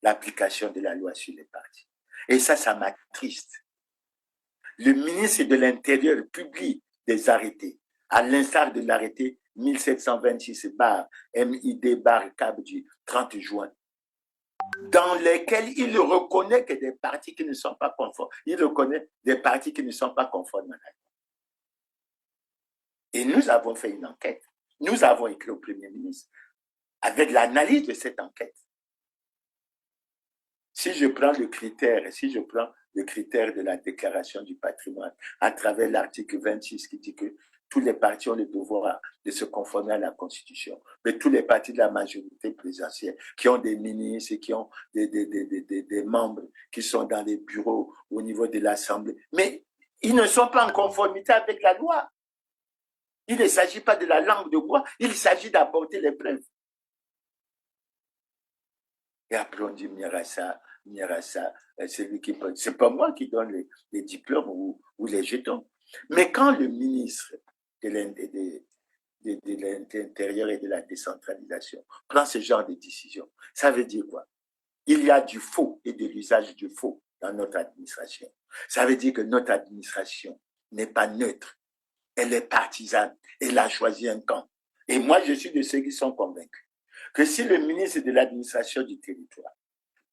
l'application de la loi sur les partis. Et ça m'attriste. Le ministre de l'Intérieur publie des arrêtés, à l'instar de l'arrêté 1726/MID/CAB du 30 juin, dans lesquels il reconnaît que des partis qui ne sont pas conformes, il reconnaît des partis qui ne sont pas conformes à la loi. Et nous avons fait une enquête. Nous avons écrit au Premier ministre avec l'analyse de cette enquête. Si je prends le critère, si je prends le critère de la déclaration du patrimoine à travers l'article 26 qui dit que tous les partis ont le devoir de se conformer à la Constitution. Mais tous les partis de la majorité présidentielle qui ont des ministres et qui ont des membres qui sont dans les bureaux au niveau de l'Assemblée, mais ils ne sont pas en conformité avec la loi. Il ne s'agit pas de la langue de bois, il s'agit d'apporter les preuves. Et après on dit Mirassa, c'est lui qui peut. C'est pas moi qui donne les diplômes ou les jetons. Mais quand le ministre de l'Intérieur et de la décentralisation prend ce genre de décision, ça veut dire quoi? Il y a du faux et de l'usage du faux dans notre administration. Ça veut dire que notre administration n'est pas neutre. Elle est partisane. Elle a choisi un camp. Et moi, je suis de ceux qui sont convaincus que si le ministre de l'administration du territoire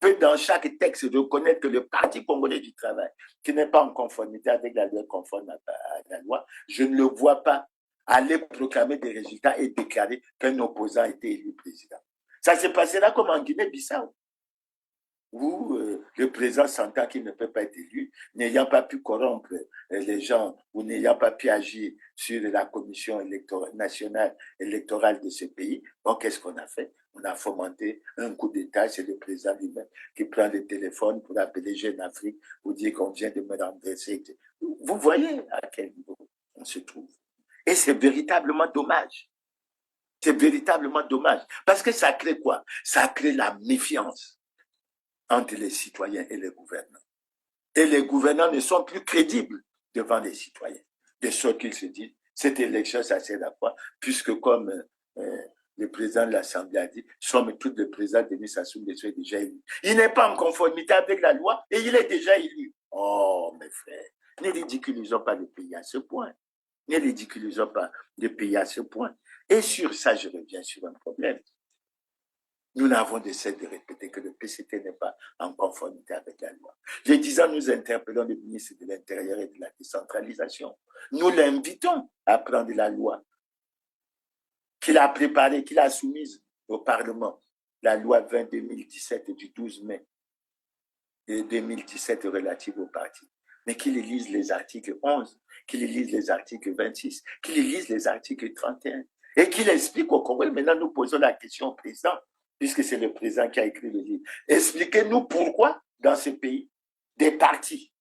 peut dans chaque texte reconnaître que le Parti congolais du travail, qui n'est pas en conformité avec la loi conforme à la loi, je ne le vois pas aller proclamer des résultats et déclarer qu'un opposant a été élu président. Ça se passera comme en Guinée-Bissau, où le président s'entend qu'il ne peut pas être élu, n'ayant pas pu corrompre les gens ou n'ayant pas pu agir sur la commission nationale électorale de ce pays. Donc, qu'est-ce qu'on a fait? On a fomenté un coup d'État, c'est le président lui-même qui prend le téléphone pour appeler Jeune Afrique pour dire qu'on vient de me renverser. Vous voyez à quel niveau on se trouve. Et c'est véritablement dommage. C'est véritablement dommage. Parce que ça crée quoi? Ça crée la méfiance entre les citoyens et les gouvernants. Et les gouvernants ne sont plus crédibles devant les citoyens. De sorte qu'ils se disent, cette élection, ça sert à quoi? Puisque comme le président de l'Assemblée a dit, somme toute, le président Denis Sassou Nguesso est déjà élu. Il n'est pas en conformité avec la loi et il est déjà élu. Oh, mes frères, ne ridiculisons pas le pays à ce point. Ne ridiculisons pas le pays à ce point. Et sur ça, je reviens sur un problème. Nous n'avons de cesse de répéter que le PCT n'est pas en conformité avec la loi. Le disant, nous interpellons le ministre de l'Intérieur et de la décentralisation. Nous l'invitons à prendre la loi qu'il a préparée, qu'il a soumise au Parlement, la loi 20-2017 du 12 mai 2017 relative au parti. Mais qu'il lise les articles 11, qu'il lise les articles 26, qu'il lise les articles 31 et qu'il explique au Congrès. Maintenant, nous posons la question au président, puisque c'est le président qui a écrit le livre. Expliquez-nous pourquoi, dans ce pays, des partis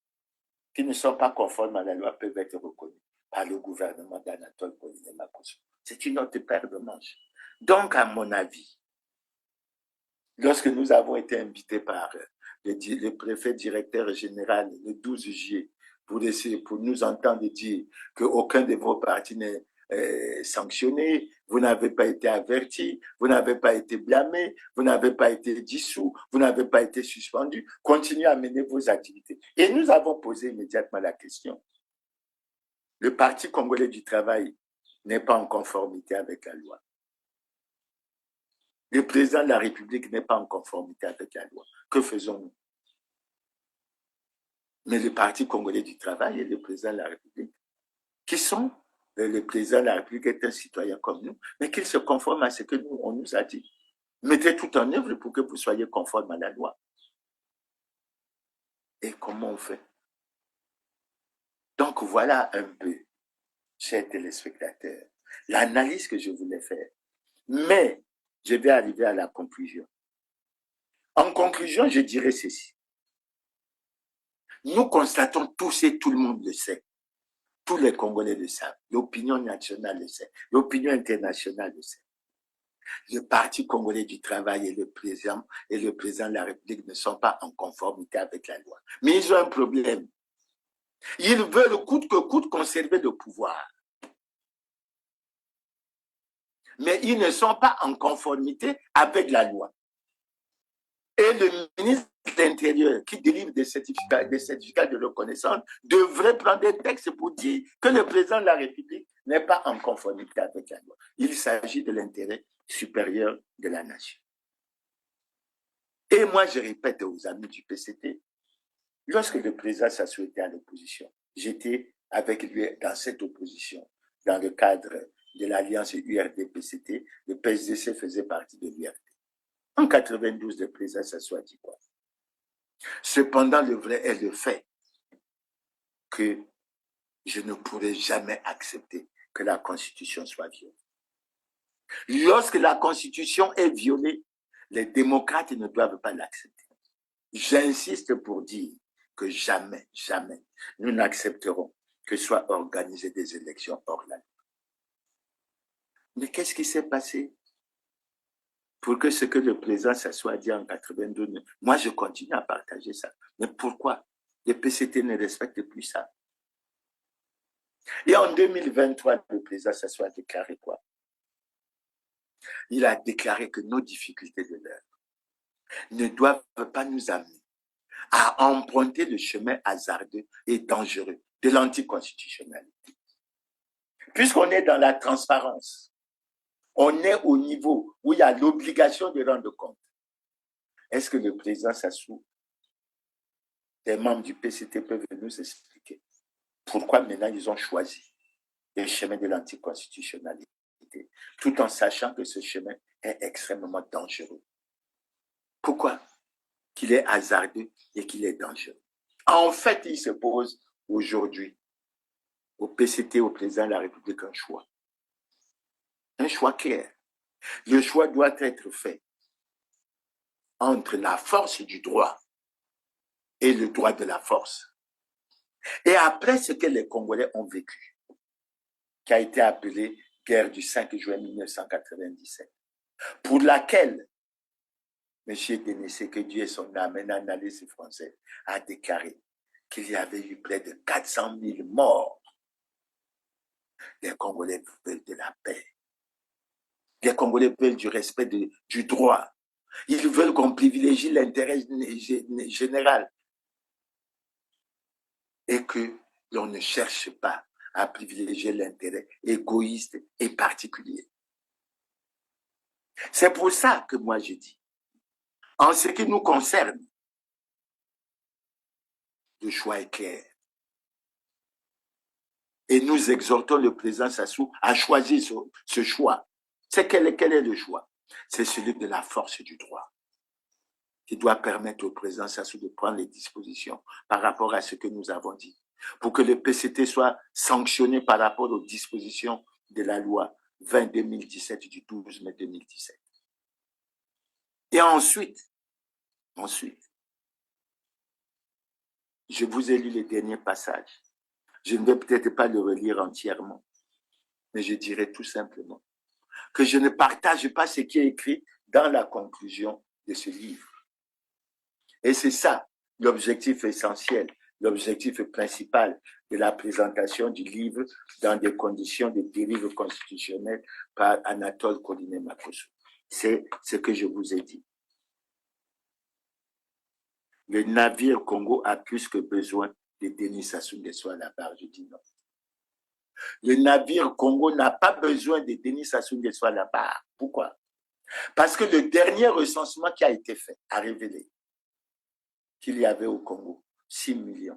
qui ne sont pas conformes à la loi peuvent être reconnus par le gouvernement d'Anatole Polynéma-Kosso. C'est une autre paire de manches. Donc, à mon avis, lorsque nous avons été invités par le préfet directeur général le 12 juillet pour nous entendre dire qu'aucun de vos partis n'est sanctionné, vous n'avez pas été averti, vous n'avez pas été blâmé, vous n'avez pas été dissous, vous n'avez pas été suspendu, continuez à mener vos activités. Et nous avons posé immédiatement la question. Le Parti congolais du travail n'est pas en conformité avec la loi. Le président de la République n'est pas en conformité avec la loi. Que faisons-nous? Mais le Parti congolais du travail et le président de la République, qui sont le président de la République est un citoyen comme nous, mais qu'il se conforme à ce que nous, on nous a dit. Mettez tout en œuvre pour que vous soyez conforme à la loi. Et comment on fait? Donc voilà un peu, chers téléspectateurs, l'analyse que je voulais faire. Mais je vais arriver à la conclusion. En conclusion, je dirais ceci. Nous constatons tous et tout le monde le sait. Tous les Congolais le savent. L'opinion nationale le sait. L'opinion internationale le sait. Le Parti congolais du travail et le président de la République ne sont pas en conformité avec la loi. Mais ils ont un problème. Ils veulent coûte que coûte conserver le pouvoir. Mais ils ne sont pas en conformité avec la loi. Et le ministre de l'Intérieur qui délivre des certificats de reconnaissance devrait prendre des textes pour dire que le président de la République n'est pas en conformité avec la loi. Il s'agit de l'intérêt supérieur de la nation. Et moi, je répète aux amis du PCT, lorsque le président Sassou était à l'opposition, j'étais avec lui dans cette opposition, dans le cadre de l'alliance URD-PCT, le PSDC faisait partie de l'URD. En 92, le président Sassou a dit quoi? Cependant, le vrai est le fait. que je ne pourrai jamais accepter que la Constitution soit violée. Lorsque la Constitution est violée, les démocrates ne doivent pas l'accepter. J'insiste pour dire que jamais, jamais, nous n'accepterons que soient organisées des élections hors la loi. Mais qu'est-ce qui s'est passé pour que ce que le président s'assoit dit en 82, moi je continue à partager ça. Mais pourquoi le PCT ne respecte plus ça? Et en 2023, le président s'assoit a déclaré quoi? Il a déclaré que nos difficultés de l'heure ne doivent pas nous amener à emprunter le chemin hasardeux et dangereux de l'anticonstitutionnalité. Puisqu'on est dans la transparence, on est au niveau où il y a l'obligation de rendre compte. Est-ce que le président Sassou, des membres du PCT peuvent nous expliquer pourquoi maintenant ils ont choisi le chemin de l'anticonstitutionnalité, tout en sachant que ce chemin est extrêmement dangereux? Pourquoi? Qu'il est hasardeux et qu'il est dangereux. En fait, il se pose aujourd'hui au PCT, au président de la République, un choix. Un choix clair. Le choix doit être fait entre la force du droit et le droit de la force. Et après ce que les Congolais ont vécu, qui a été appelée guerre du 5 juin 1997, pour laquelle M. Dénissé, que Dieu est son âme, un analyste français, a déclaré qu'il y avait eu près de 400 000 morts. Les Congolais veulent de la paix. Les Congolais veulent du respect du droit. Ils veulent qu'on privilégie l'intérêt général et que l'on ne cherche pas à privilégier l'intérêt égoïste et particulier. C'est pour ça que moi je dis, en ce qui nous concerne, le choix est clair. Et nous exhortons le président Sassou à choisir ce choix. Quel est le choix? C'est celui de la force du droit, qui doit permettre au président Sassou de prendre les dispositions par rapport à ce que nous avons dit, pour que le PCT soit sanctionné par rapport aux dispositions de la loi 20-2017 du 12 mai 2017. Et ensuite, je vous ai lu les derniers passages. Je ne vais peut-être pas le relire entièrement, mais je dirais tout simplement que je ne partage pas ce qui est écrit dans la conclusion de ce livre. Et c'est ça l'objectif essentiel, l'objectif principal de la présentation du livre dans des conditions de dérive constitutionnelle par Anatole Koliné-Makosso. C'est ce que je vous ai dit. Le navire Congo a plus que besoin de Denis Sassou Nguesso à la barre, je dis non. Le navire Congo n'a pas besoin de Denis Sassou Nguesso à la barre. Pourquoi? Parce que le dernier recensement qui a été fait a révélé qu'il y avait au Congo 6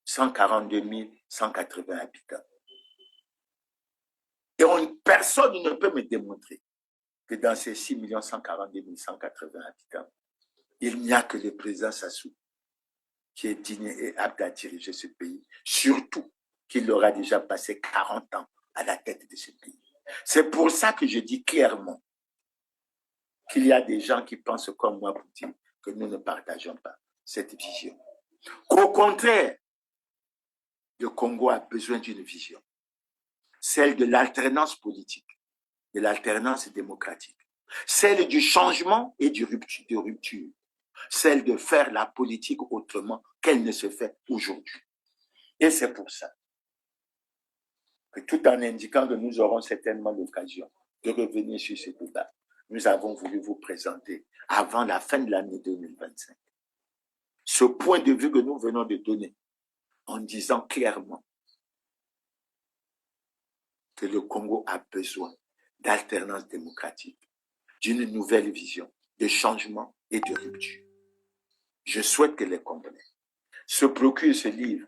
142 180 habitants. Et personne ne peut me démontrer que dans ces 6 142 180 habitants, il n'y a que le président Sassou qui est digne et apte à diriger ce pays, surtout qu'il aura déjà passé 40 ans à la tête de ce pays. C'est pour ça que je dis clairement qu'il y a des gens qui pensent comme moi pour dire que nous ne partageons pas cette vision. Qu'au contraire, le Congo a besoin d'une vision, celle de l'alternance politique, de l'alternance démocratique, celle du changement et de rupture, celle de faire la politique autrement qu'elle ne se fait aujourd'hui. Et c'est pour ça que tout en indiquant que nous aurons certainement l'occasion de revenir sur ce débat, nous avons voulu vous présenter avant la fin de l'année 2025 ce point de vue que nous venons de donner en disant clairement que le Congo a besoin d'alternance démocratique, d'une nouvelle vision, de changement et de rupture. Je souhaite que les Congolais se procurent ce livre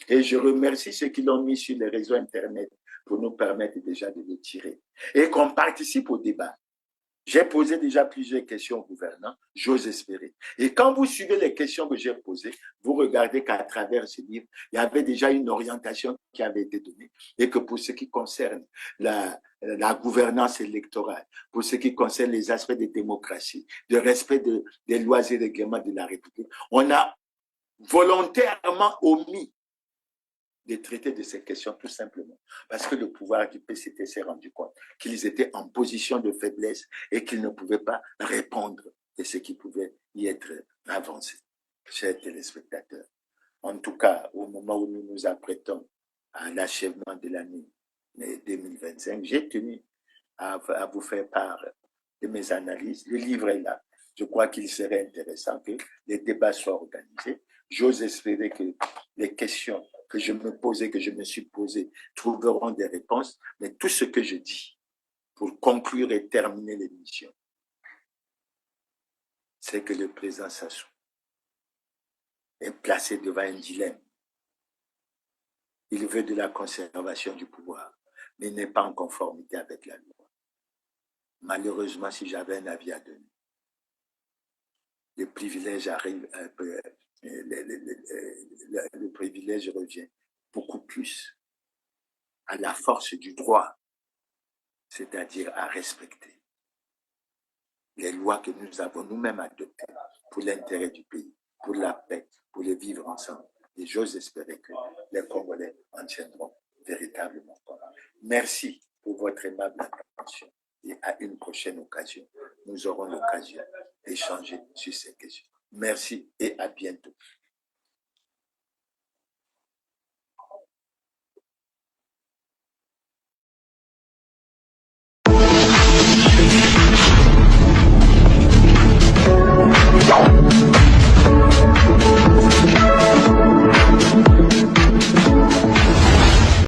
et je remercie ceux qui l'ont mis sur les réseaux Internet pour nous permettre déjà de le tirer et qu'on participe au débat. J'ai posé déjà plusieurs questions au gouvernant, j'ose espérer. Et quand vous suivez les questions que j'ai posées, vous regardez qu'à travers ce livre, il y avait déjà une orientation qui avait été donnée et que pour ce qui concerne la gouvernance électorale, pour ce qui concerne les aspects de démocratie, de respect des lois et règlements de la République, on a volontairement omis de traiter de ces questions tout simplement parce que le pouvoir du PCT s'est rendu compte qu'ils étaient en position de faiblesse et qu'ils ne pouvaient pas répondre de ce qui pouvait y être avancé. Chers téléspectateurs, en tout cas, au moment où nous nous apprêtons à l'achèvement de l'année 2025, j'ai tenu à vous faire part de mes analyses. Le livre est là. Je crois qu'il serait intéressant que les débats soient organisés. J'ose espérer que les questions que je me posais, que je me suis posées, trouveront des réponses. Mais tout ce que je dis, pour conclure et terminer l'émission, c'est que le président Sassou est placé devant un dilemme. Il veut de la conservation du pouvoir, mais il n'est pas en conformité avec la loi. Malheureusement, si j'avais un avis à donner, le privilège arrive un peu. Le privilège revient beaucoup plus à la force du droit, c'est-à-dire à respecter les lois que nous avons nous-mêmes adoptées pour l'intérêt du pays, pour la paix, pour le vivre ensemble. Et j'ose espérer que les Congolais en tiendront véritablement compte. Merci pour votre aimable attention et à une prochaine occasion, nous aurons l'occasion d'échanger sur ces questions. Merci et à bientôt.